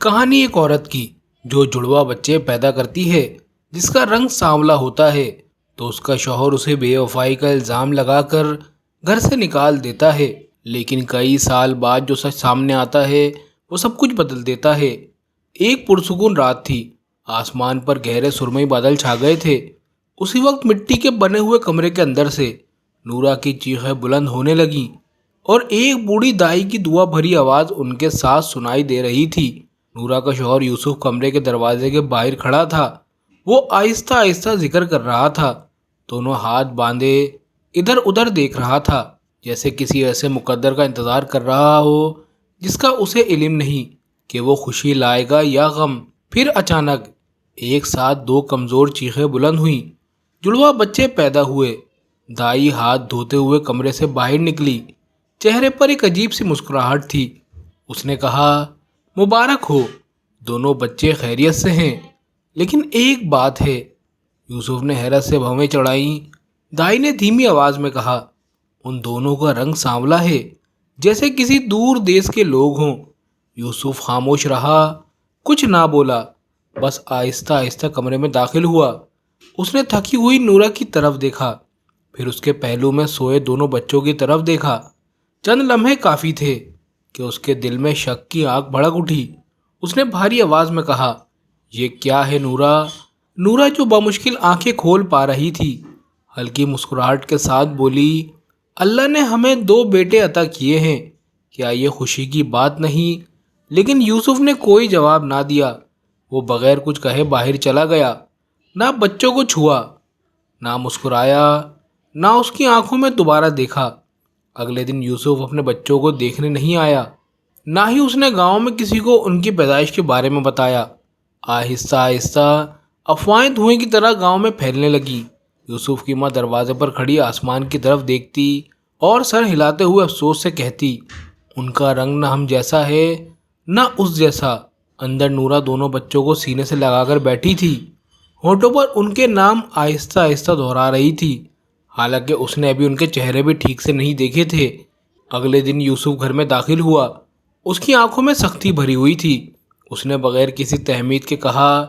کہانی ایک عورت کی جو جڑوا بچے پیدا کرتی ہے جس کا رنگ سانولا ہوتا ہے تو اس کا شوہر اسے بے وفائی کا الزام لگا کر گھر سے نکال دیتا ہے، لیکن کئی سال بعد جو سچ سامنے آتا ہے وہ سب کچھ بدل دیتا ہے۔ ایک پرسکون رات تھی، آسمان پر گہرے سرمئی بادل چھا گئے تھے۔ اسی وقت مٹی کے بنے ہوئے کمرے کے اندر سے نورا کی چیخیں بلند ہونے لگیں اور ایک بوڑھی دائی کی دعا بھری آواز ان کے ساتھ سنائی دے رہی تھی۔ نورا کا شوہر یوسف کمرے کے دروازے کے باہر کھڑا تھا، وہ آہستہ آہستہ ذکر کر رہا تھا، دونوں ہاتھ باندھے ادھر ادھر دیکھ رہا تھا جیسے کسی ایسے مقدر کا انتظار کر رہا ہو جس کا اسے علم نہیں کہ وہ خوشی لائے گا یا غم۔ پھر اچانک ایک ساتھ دو کمزور چیخیں بلند ہوئیں، جڑوا بچے پیدا ہوئے۔ دائی ہاتھ دھوتے ہوئے کمرے سے باہر نکلی، چہرے پر ایک عجیب سی مسکراہٹ تھی۔ اس نے کہا، مبارک ہو، دونوں بچے خیریت سے ہیں، لیکن ایک بات ہے۔ یوسف نے حیرت سے بھویں چڑھائیں۔ دائی نے دھیمی آواز میں کہا، ان دونوں کا رنگ سانولا ہے، جیسے کسی دور دیس کے لوگ ہوں۔ یوسف خاموش رہا، کچھ نہ بولا، بس آہستہ آہستہ کمرے میں داخل ہوا۔ اس نے تھکی ہوئی نورا کی طرف دیکھا، پھر اس کے پہلو میں سوئے دونوں بچوں کی طرف دیکھا۔ چند لمحے کافی تھے کہ اس کے دل میں شک کی آگ بھڑک اٹھی۔ اس نے بھاری آواز میں کہا، یہ کیا ہے نورا؟ نورا جو بمشکل آنکھیں کھول پا رہی تھی، ہلکی مسکراہٹ کے ساتھ بولی، اللہ نے ہمیں دو بیٹے عطا کیے ہیں، کیا یہ خوشی کی بات نہیں؟ لیکن یوسف نے کوئی جواب نہ دیا۔ وہ بغیر کچھ کہے باہر چلا گیا، نہ بچوں کو چھوا، نہ مسکرایا، نہ اس کی آنکھوں میں دوبارہ دیکھا۔ اگلے دن یوسف اپنے بچوں کو دیکھنے نہیں آیا، نہ ہی اس نے گاؤں میں کسی کو ان کی پیدائش کے بارے میں بتایا۔ آہستہ آہستہ افواہیں دھوئیں کی طرح گاؤں میں پھیلنے لگیں۔ یوسف کی ماں دروازے پر کھڑی آسمان کی طرف دیکھتی اور سر ہلاتے ہوئے افسوس سے کہتی، ان کا رنگ نہ ہم جیسا ہے نہ اس جیسا۔ اندر نورا دونوں بچوں کو سینے سے لگا کر بیٹھی تھی، ہونٹوں پر ان کے نام آہستہ آہستہ دہرا رہی تھی، حالانکہ اس نے ابھی ان کے چہرے بھی ٹھیک سے نہیں دیکھے تھے۔ اگلے دن یوسف گھر میں داخل ہوا، اس کی آنکھوں میں سختی بھری ہوئی تھی۔ اس نے بغیر کسی تہمید کے کہا،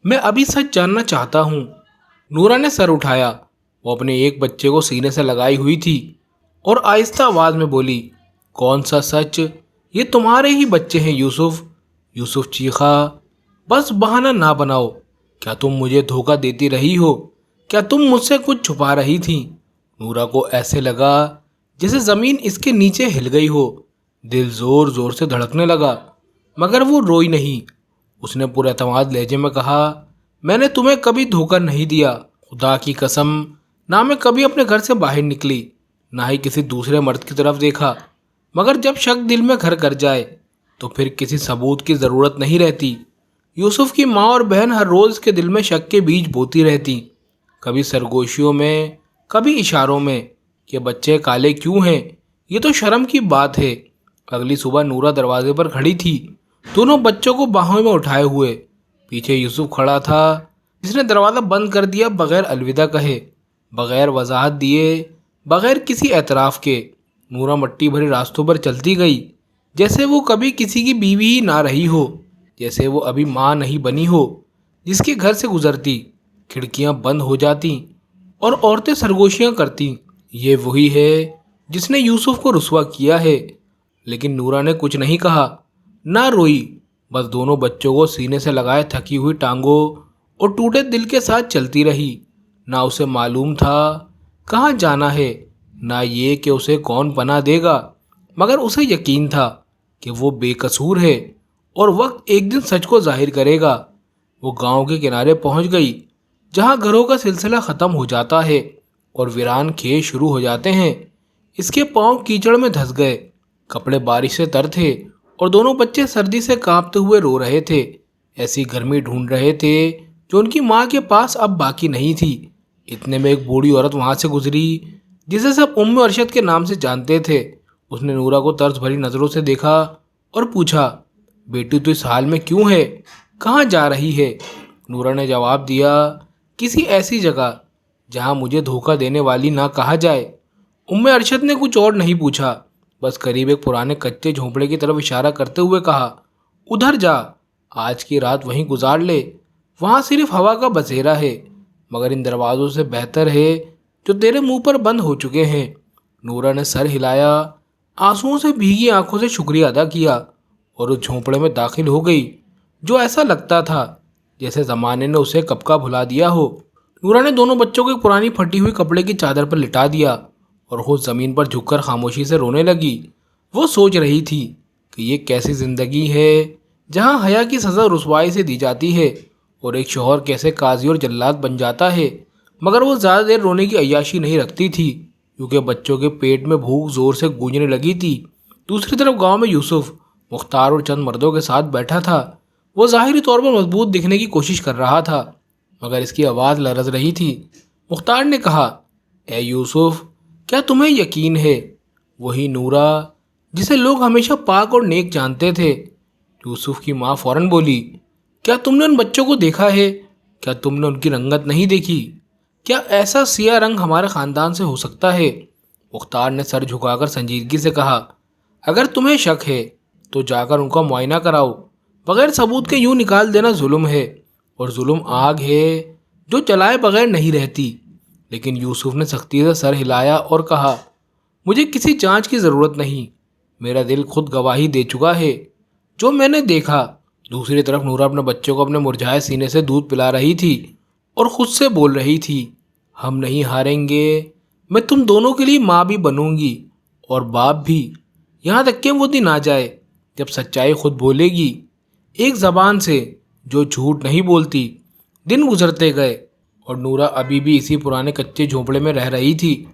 میں ابھی سچ جاننا چاہتا ہوں۔ نورا نے سر اٹھایا، وہ اپنے ایک بچے کو سینے سے لگائی ہوئی تھی اور آہستہ آواز میں بولی، کون سا سچ؟ یہ تمہارے ہی بچے ہیں یوسف۔ یوسف چیخا، بس بہانہ نہ بناؤ، کیا تم مجھے دھوکہ دیتی رہی ہو؟ کیا تم مجھ سے کچھ چھپا رہی تھی؟ نورا کو ایسے لگا جیسے زمین اس کے نیچے ہل گئی ہو، دل زور زور سے دھڑکنے لگا، مگر وہ روئی نہیں۔ اس نے پر اعتماد لہجے میں کہا، میں نے تمہیں کبھی دھوکہ نہیں دیا، خدا کی قسم، نہ میں کبھی اپنے گھر سے باہر نکلی، نہ ہی کسی دوسرے مرد کی طرف دیکھا، مگر جب شک دل میں گھر کر جائے تو پھر کسی ثبوت کی ضرورت نہیں رہتی۔ یوسف کی ماں اور بہن ہر روز اس کے دل میں شک کے بیج بوتی رہتی، کبھی سرگوشیوں میں، کبھی اشاروں میں کہ بچے کالے کیوں ہیں، یہ تو شرم کی بات ہے۔ اگلی صبح نورا دروازے پر کھڑی تھی، دونوں بچوں کو باہوں میں اٹھائے ہوئے۔ پیچھے یوسف کھڑا تھا، جس نے دروازہ بند کر دیا بغیر الوداع کہے، بغیر وضاحت دیے، بغیر کسی اعتراف کے۔ نورا مٹی بھرے راستوں پر چلتی گئی، جیسے وہ کبھی کسی کی بیوی ہی نہ رہی ہو، جیسے وہ ابھی ماں نہیں بنی ہو۔ جس کے گھر سے گزرتی کھڑکیاں بند ہو جاتیں اور عورتیں سرگوشیاں کرتیں، یہ وہی ہے جس نے یوسف کو رسوا کیا ہے۔ لیکن نورا نے کچھ نہیں کہا، نہ روئی، بس دونوں بچوں کو سینے سے لگائے تھکی ہوئی ٹانگوں اور ٹوٹے دل کے ساتھ چلتی رہی۔ نہ اسے معلوم تھا کہاں جانا ہے، نہ یہ کہ اسے کون پناہ دے گا، مگر اسے یقین تھا کہ وہ بے قصور ہے اور وقت ایک دن سچ کو ظاہر کرے گا۔ وہ گاؤں کے کنارے پہنچ گئی، جہاں گھروں کا سلسلہ ختم ہو جاتا ہے اور ویران کھیت شروع ہو جاتے ہیں۔ اس کے پاؤں کیچڑ میں دھس گئے، کپڑے بارش سے تر تھے اور دونوں بچے سردی سے کانپتے ہوئے رو رہے تھے، ایسی گرمی ڈھونڈ رہے تھے جو ان کی ماں کے پاس اب باقی نہیں تھی۔ اتنے میں ایک بوڑھی عورت وہاں سے گزری، جسے سب ارشد کے نام سے جانتے تھے۔ اس نے نورا کو طرز بھری نظروں سے دیکھا اور پوچھا، بیٹی تو اس حال میں کیوں ہے؟ کہاں جا رہی ہے؟ نورا نے جواب دیا، کسی ایسی جگہ جہاں مجھے دھوکہ دینے والی نہ کہا جائے۔ ارشد نے کچھ اور نہیں پوچھا، بس قریب ایک پرانے کچے جھونپڑے کی طرف اشارہ کرتے ہوئے کہا، ادھر جا، آج کی رات وہیں گزار لے، وہاں صرف ہوا کا بسیرا ہے، مگر ان دروازوں سے بہتر ہے جو تیرے منہ پر بند ہو چکے ہیں۔ نورا نے سر ہلایا، آنسوؤں سے بھیگی آنکھوں سے شکریہ ادا کیا اور اس جھونپڑے میں داخل ہو گئی جو ایسا لگتا تھا جیسے زمانے نے اسے کب کا بھلا دیا ہو۔ نورا نے دونوں بچوں کو ایک پرانی پھٹی ہوئی کپڑے کی چادر پر لٹا دیا اور خود زمین پر جھک کر خاموشی سے رونے لگی۔ وہ سوچ رہی تھی کہ یہ کیسی زندگی ہے جہاں حیا کی سزا رسوائی سے دی جاتی ہے اور ایک شوہر کیسے قاضی اور جلاد بن جاتا ہے۔ مگر وہ زیادہ دیر رونے کی عیاشی نہیں رکھتی تھی کیونکہ بچوں کے پیٹ میں بھوک زور سے گونجنے لگی تھی۔ دوسری طرف گاؤں میں یوسف مختار اور چند مردوں کے ساتھ بیٹھا تھا۔ وہ ظاہری طور پر مضبوط دکھنے کی کوشش کر رہا تھا مگر اس کی آواز لرز رہی تھی۔ مختار نے کہا، اے یوسف، کیا تمہیں یقین ہے وہی نورا جسے لوگ ہمیشہ پاک اور نیک جانتے تھے؟ یوسف کی ماں فوراً بولی، کیا تم نے ان بچوں کو دیکھا ہے؟ کیا تم نے ان کی رنگت نہیں دیکھی؟ کیا ایسا سیاہ رنگ ہمارے خاندان سے ہو سکتا ہے؟ مختار نے سر جھکا کر سنجیدگی سے کہا، اگر تمہیں شک ہے تو جا کر ان کا معائنہ کراؤ۔ بغیر ثبوت کے یوں نکال دینا ظلم ہے، اور ظلم آگ ہے جو جلائے بغیر نہیں رہتی۔ لیکن یوسف نے سختی سے سر ہلایا اور کہا، مجھے کسی جانچ کی ضرورت نہیں، میرا دل خود گواہی دے چکا ہے جو میں نے دیکھا۔ دوسری طرف نورا اپنے بچوں کو اپنے مرجھائے سینے سے دودھ پلا رہی تھی اور خود سے بول رہی تھی، ہم نہیں ہاریں گے، میں تم دونوں کے لیے ماں بھی بنوں گی اور باپ بھی، یہاں تک کہ وہ دن آ جائے جب سچائی خود بولے گی، ایک زبان سے جو جھوٹ نہیں بولتی۔ دن گزرتے گئے اور نورا ابھی بھی اسی پرانے کچے جھونپڑے میں رہ رہی تھی۔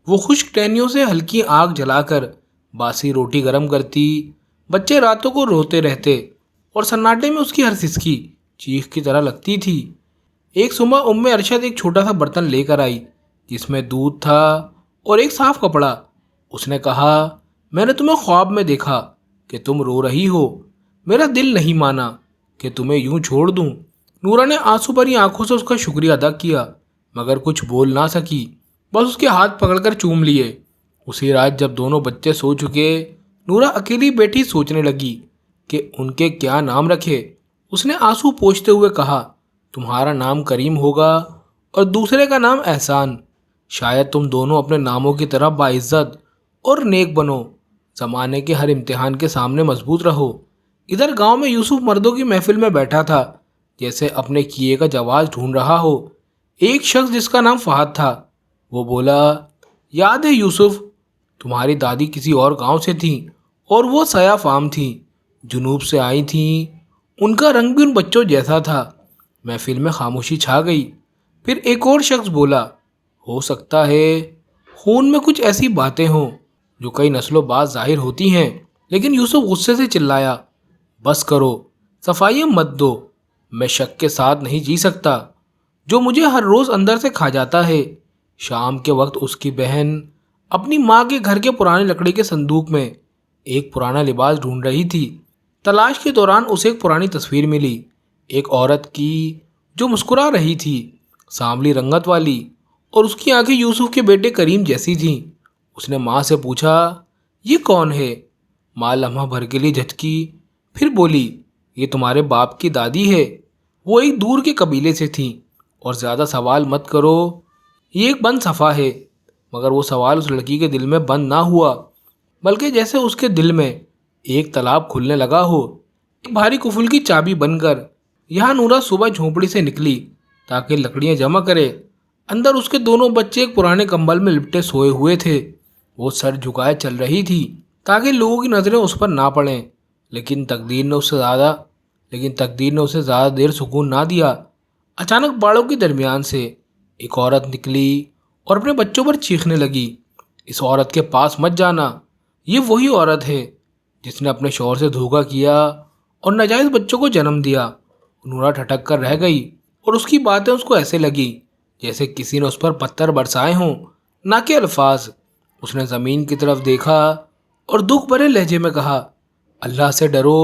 وہ خشک ٹہنیوں سے ہلکی آگ جلا کر باسی روٹی گرم کرتی، بچے راتوں کو روتے رہتے اور سناٹے میں اس کی ہر سسکی چیخ کی طرح لگتی تھی۔ ایک صبح ارشد ایک چھوٹا سا برتن لے کر آئی جس میں دودھ تھا اور ایک صاف کپڑا۔ اس نے کہا، میں نے تمہیں خواب میں دیکھا کہ تم رو رہی ہو، میرا دل نہیں مانا کہ تمہیں یوں چھوڑ دوں۔ نورا نے آنسو بھری آنکھوں سے اس کا شکریہ ادا کیا مگر کچھ بول نہ سکی، بس اس کے ہاتھ پکڑ کر چوم لیے۔ اسی رات جب دونوں بچے سو چکے، نورا اکیلی بیٹھی سوچنے لگی کہ ان کے کیا نام رکھے۔ اس نے آنسو پوچھتے ہوئے کہا، تمہارا نام کریم ہوگا اور دوسرے کا نام احسان، شاید تم دونوں اپنے ناموں کی طرح باعزت اور نیک بنو، زمانے کے ہر امتحان کے سامنے مضبوط رہو۔ ادھر گاؤں میں یوسف مردوں کی محفل میں بیٹھا تھا جیسے اپنے کیے کا جواز ڈھونڈ رہا ہو۔ ایک شخص جس کا نام فہد تھا وہ بولا، یاد ہے یوسف، تمہاری دادی کسی اور گاؤں سے تھیں اور وہ سیاہ فام تھیں، جنوب سے آئی تھیں، ان کا رنگ بھی ان بچوں جیسا تھا۔ محفل میں خاموشی چھا گئی۔ پھر ایک اور شخص بولا، ہو سکتا ہے خون میں کچھ ایسی باتیں ہوں جو کئی نسلوں بعد ظاہر ہوتی ہیں۔ لیکن یوسف غصے سے چلایا، بس کرو، صفائیاں مت دو، میں شک کے ساتھ نہیں جی سکتا جو مجھے ہر روز اندر سے کھا جاتا ہے۔ شام کے وقت اس کی بہن اپنی ماں کے گھر کے پرانے لکڑی کے صندوق میں ایک پرانا لباس ڈھونڈ رہی تھی۔ تلاش کے دوران اسے ایک پرانی تصویر ملی، ایک عورت کی جو مسکرا رہی تھی، سانولی رنگت والی، اور اس کی آنکھیں یوسف کے بیٹے کریم جیسی تھیں۔ اس نے ماں سے پوچھا، یہ کون ہے؟ ماں لمحہ بھر کے لیے جھٹکی، پھر بولی، یہ تمہارے باپ کی دادی ہے، وہ ایک دور کے قبیلے سے تھیں، اور زیادہ سوال مت کرو، یہ ایک بند صفحہ ہے۔ مگر وہ سوال اس لڑکی کے دل میں بند نہ ہوا، بلکہ جیسے اس کے دل میں ایک تالاب کھلنے لگا ہو، ایک بھاری قفل کی چابی بن کر۔ یہاں نورا صبح جھونپڑی سے نکلی تاکہ لکڑیاں جمع کرے۔ اندر اس کے دونوں بچے ایک پرانے کمبل میں لپٹے سوئے ہوئے تھے۔ وہ سر جھکائے چل رہی تھی تاکہ لوگوں کی نظریں اس پر نہ پڑیں، لیکن تقدیر نے اسے زیادہ دیر سکون نہ دیا۔ اچانک باڑوں کے درمیان سے ایک عورت نکلی اور اپنے بچوں پر چیخنے لگی، اس عورت کے پاس مت جانا، یہ وہی عورت ہے جس نے اپنے شوہر سے دھوکہ کیا اور ناجائز بچوں کو جنم دیا۔ نورا ٹھٹک کر رہ گئی اور اس کی باتیں اس کو ایسے لگی جیسے کسی نے اس پر پتھر برسائے ہوں، نہ کہ الفاظ۔ اس نے زمین کی طرف دیکھا اور دکھ بھرے لہجے میں کہا، اللہ سے ڈرو،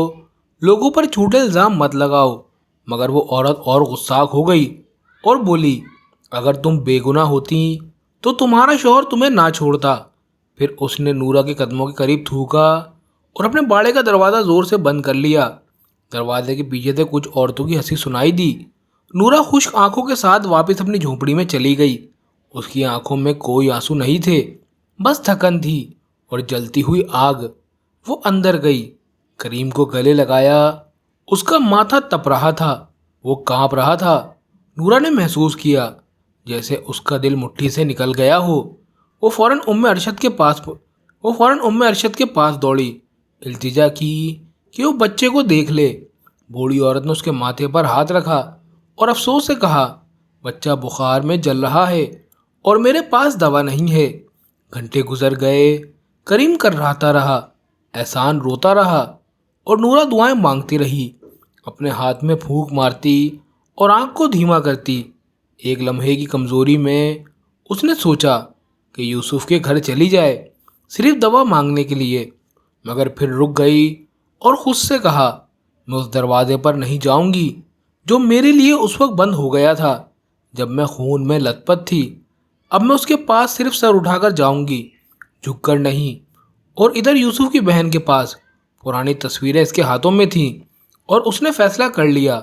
لوگوں پر جھوٹے الزام مت لگاؤ۔ مگر وہ عورت اور غصاک ہو گئی اور بولی، اگر تم بے گناہ ہوتی تو تمہارا شوہر تمہیں نہ چھوڑتا۔ پھر اس نے نورا کے قدموں کے قریب تھوکا اور اپنے باڑے کا دروازہ زور سے بند کر لیا۔ دروازے کے پیچھے سے کچھ عورتوں کی ہنسی سنائی دی۔ نورا خشک آنکھوں کے ساتھ واپس اپنی جھونپڑی میں چلی گئی۔ اس کی آنکھوں میں کوئی آنسو نہیں تھے، بس تھکن تھی اور جلتی ہوئی آگ۔ وہ اندر گئی، کریم کو گلے لگایا۔ اس کا ماتھا تپ رہا تھا، وہ کانپ رہا تھا۔ نورا نے محسوس کیا جیسے اس کا دل مٹھی سے نکل گیا ہو۔ وہ فوراً ام ارشد کے پاس دوڑی، التجا کی کہ وہ بچے کو دیکھ لے۔ بوڑھی عورت نے اس کے ماتھے پر ہاتھ رکھا اور افسوس سے کہا، بچہ بخار میں جل رہا ہے اور میرے پاس دوا نہیں ہے۔ گھنٹے گزر گئے، کریم کراتا رہا، احسان روتا رہا اور نورا دعائیں مانگتی رہی، اپنے ہاتھ میں پھونک مارتی اور آنکھ کو دھیما کرتی۔ ایک لمحے کی کمزوری میں اس نے سوچا کہ یوسف کے گھر چلی جائے، صرف دوا مانگنے کے لیے، مگر پھر رک گئی اور خود سے کہا، میں اس دروازے پر نہیں جاؤں گی جو میرے لیے اس وقت بند ہو گیا تھا جب میں خون میں لت پت تھی۔ اب میں اس کے پاس صرف سر اٹھا کر جاؤں گی، جھک کر نہیں۔ اور ادھر یوسف کی بہن کے پاس پرانی تصویریں اس کے ہاتھوں میں تھیں اور اس نے فیصلہ کر لیا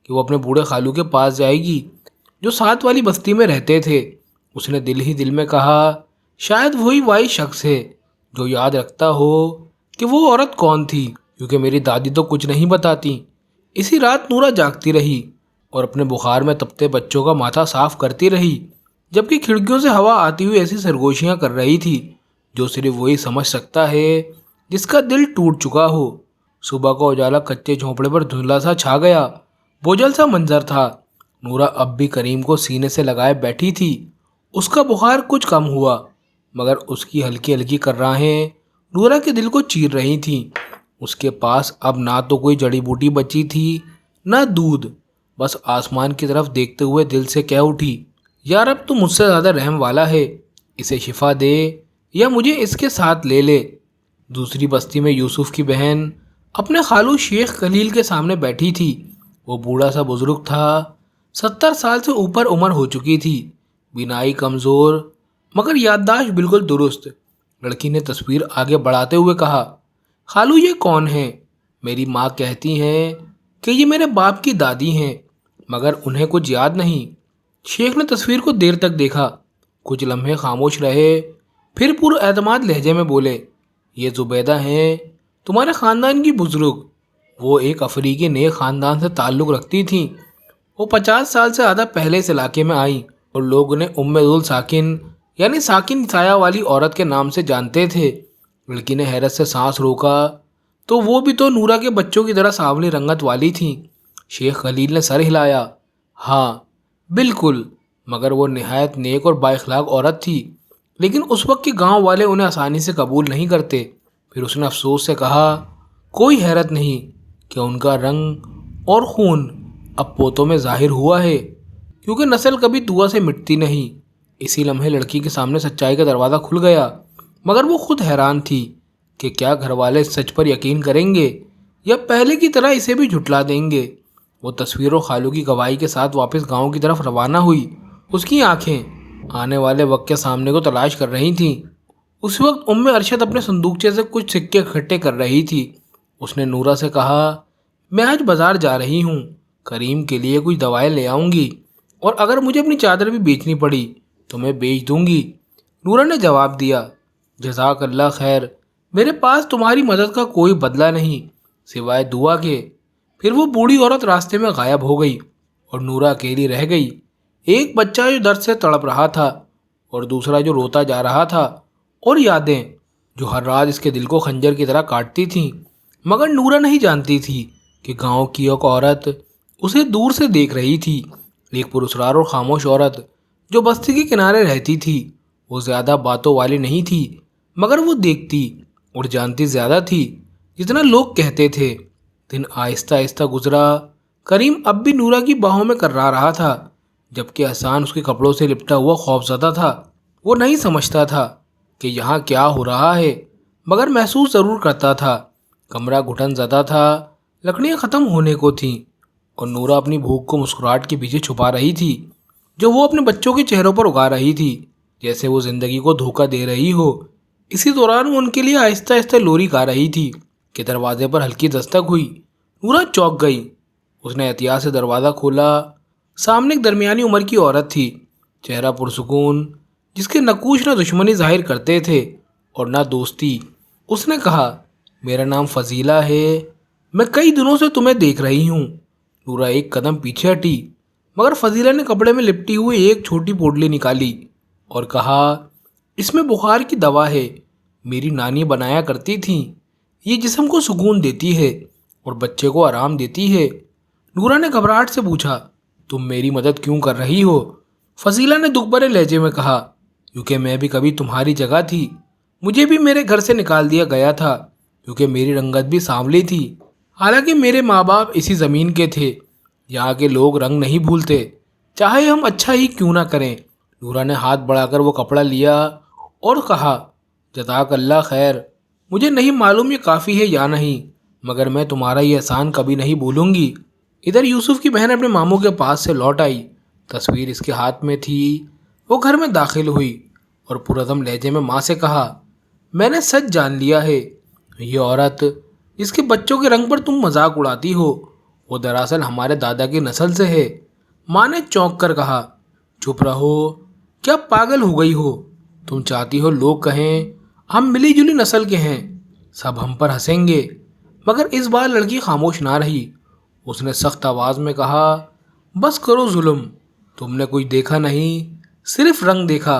کہ وہ اپنے بوڑھے خالو کے پاس جائے گی جو ساتھ والی بستی میں رہتے تھے۔ اس نے دل ہی دل میں کہا، شاید وہی واحد شخص ہے جو یاد رکھتا ہو کہ وہ عورت کون تھی، کیونکہ میری دادی تو کچھ نہیں بتاتی۔ اسی رات نورا جاگتی رہی اور اپنے بخار میں تپتے بچوں کا ماتھا صاف کرتی رہی، جبکہ کھڑکیوں سے ہوا آتی ہوئی ایسی سرگوشیاں کر رہی تھی جو صرف وہی سمجھ سکتا ہے جس کا دل ٹوٹ چکا ہو۔ صبح کا اجالا کچے جھونپڑے پر دھندلا سا چھا گیا، بوجھل سا منظر تھا۔ نورا اب بھی کریم کو سینے سے لگائے بیٹھی تھی۔ اس کا بخار کچھ کم ہوا، مگر اس کی ہلکی ہلکی کرراہیں نورا کے دل کو چیر رہی تھیں۔ اس کے پاس اب نہ تو کوئی جڑی بوٹی بچی تھی نہ دودھ، بس آسمان کی طرف دیکھتے ہوئے دل سے کہہ اٹھی، یا رب تو مجھ سے زیادہ رحم والا ہے، اسے شفا دے یا مجھے اس کے ساتھ لے لے۔ دوسری بستی میں یوسف کی بہن اپنے خالو شیخ خلیل کے سامنے بیٹھی تھی۔ وہ بوڑھا سا بزرگ تھا، 70 سال سے اوپر عمر ہو چکی تھی، بینائی کمزور مگر یادداشت بالکل درست۔ لڑکی نے تصویر آگے بڑھاتے ہوئے کہا، خالو یہ کون ہے؟ میری ماں کہتی ہیں کہ یہ میرے باپ کی دادی ہیں، مگر انہیں کچھ یاد نہیں۔ شیخ نے تصویر کو دیر تک دیکھا، کچھ لمحے خاموش رہے، پھر پر اعتماد لہجے میں بولے، یہ زبیدہ ہیں، تمہارے خاندان کی بزرگ۔ وہ ایک افریقی نیک خاندان سے تعلق رکھتی تھیں۔ وہ 50 سال سے زیادہ پہلے اس علاقے میں آئیں اور لوگ انہیں ام ذو الساکن یعنی ساکن سایہ والی عورت کے نام سے جانتے تھے۔ لڑکی نے حیرت سے سانس روکا تو وہ بھی تو نورا کے بچوں کی طرح سانولی رنگت والی تھیں۔ شیخ خلیل نے سر ہلایا، ہاں بالکل، مگر وہ نہایت نیک اور با اخلاق عورت تھی، لیکن اس وقت کے گاؤں والے انہیں آسانی سے قبول نہیں کرتے۔ پھر اس نے افسوس سے کہا، کوئی حیرت نہیں کہ ان کا رنگ اور خون اب پوتوں میں ظاہر ہوا ہے، کیونکہ نسل کبھی دعا سے مٹتی نہیں۔ اسی لمحے لڑکی کے سامنے سچائی کا دروازہ کھل گیا، مگر وہ خود حیران تھی کہ کیا گھر والے سچ پر یقین کریں گے یا پہلے کی طرح اسے بھی جھٹلا دیں گے۔ وہ تصویر و خالو کی گواہی کے ساتھ واپس گاؤں کی طرف روانہ ہوئی۔ اس کی آنکھیں آنے والے وقت کے سامنے کو تلاش کر رہی تھیں۔ اس وقت ام ارشد اپنے صندوقچے سے کچھ سکے اکٹھے کر رہی تھی۔ اس نے نورا سے کہا، میں آج بازار جا رہی ہوں، کریم کے لیے کچھ دوائیں لے آؤں گی، اور اگر مجھے اپنی چادر بھی بیچنی پڑی تو میں بیچ دوں گی۔ نورا نے جواب دیا، جزاک اللہ خیر، میرے پاس تمہاری مدد کا کوئی بدلہ نہیں سوائے دعا کے۔ پھر وہ بوڑھی عورت راستے میں غائب ہو گئی اور نورا اکیلی رہ گئی۔ ایک بچہ جو درد سے تڑپ رہا تھا اور دوسرا جو روتا جا رہا تھا، اور یادیں جو ہر رات اس کے دل کو خنجر کی طرح کاٹتی تھیں۔ مگر نورا نہیں جانتی تھی کہ گاؤں کی ایک عورت اسے دور سے دیکھ رہی تھی، ایک پراسرار اور خاموش عورت جو بستی کے کنارے رہتی تھی۔ وہ زیادہ باتوں والی نہیں تھی، مگر وہ دیکھتی اور جانتی زیادہ تھی جتنا لوگ کہتے تھے۔ دن آہستہ آہستہ گزرا۔ کریم اب بھی نورا کی باہوں میں کرا رہا تھا، جبکہ احسان اس کے کپڑوں سے لپٹا ہوا خوفزدہ تھا۔ وہ نہیں سمجھتا تھا کہ یہاں کیا ہو رہا ہے، مگر محسوس ضرور کرتا تھا۔ کمرہ گھٹن زدہ تھا، لکڑیاں ختم ہونے کو تھیں، اور نورا اپنی بھوک کو مسکراہٹ کے پیچھے چھپا رہی تھی جو وہ اپنے بچوں کے چہروں پر اگا رہی تھی، جیسے وہ زندگی کو دھوکہ دے رہی ہو۔ اسی دوران وہ ان کے لیے آہستہ آہستہ لوری گا رہی تھی کہ دروازے پر ہلکی دستک ہوئی۔ نورا چونک گئی۔ اس نے احتیاط سے دروازہ کھولا۔ سامنے ایک درمیانی عمر کی عورت تھی، چہرہ پرسکون، جس کے نقوش نہ دشمنی ظاہر کرتے تھے اور نہ دوستی۔ اس نے کہا، میرا نام فضیلہ ہے، میں کئی دنوں سے تمہیں دیکھ رہی ہوں۔ نورا ایک قدم پیچھے ہٹی، مگر فضیلہ نے کپڑے میں لپٹی ہوئی ایک چھوٹی پوٹلی نکالی اور کہا، اس میں بخار کی دوا ہے، میری نانی بنایا کرتی تھیں، یہ جسم کو سکون دیتی ہے اور بچے کو آرام دیتی ہے۔ نورا نے گھبراہٹ سے پوچھا، تم میری مدد کیوں کر رہی ہو؟ فضیلہ نے دکھ بھرے لہجے میں کہا، کیونکہ میں بھی کبھی تمہاری جگہ تھی، مجھے بھی میرے گھر سے نکال دیا گیا تھا، کیونکہ میری رنگت بھی سانولی تھی۔ حالانکہ میرے ماں باپ اسی زمین کے تھے، یہاں کے لوگ رنگ نہیں بھولتے، چاہے ہم اچھا ہی کیوں نہ کریں۔ نورا نے ہاتھ بڑھا کر وہ کپڑا لیا اور کہا، جزاک اللہ خیر، مجھے نہیں معلوم یہ کافی ہے یا نہیں، مگر میں تمہارا یہ احسان کبھی نہیں بھولوں گی۔ ادھر یوسف کی بہن اپنے ماموں کے پاس سے لوٹ آئی، تصویر اس کے ہاتھ میں تھی۔ وہ گھر میں داخل ہوئی اور پرعزم لہجے میں ماں سے کہا، میں نے سچ جان لیا ہے، یہ عورت جس کے بچوں کے رنگ پر تم مذاق اڑاتی ہو، وہ دراصل ہمارے دادا کی نسل سے ہے۔ ماں نے چونک کر کہا، چپ رہو، کیا پاگل ہو گئی ہو؟ تم چاہتی ہو لوگ کہیں ہم ملی جلی نسل کے ہیں، سب ہم پر ہنسیں گے۔ مگر اس بار لڑکی خاموش نہ رہی۔ اس نے سخت آواز میں کہا، بس کرو ظلم، تم نے کچھ دیکھا نہیں، صرف رنگ دیکھا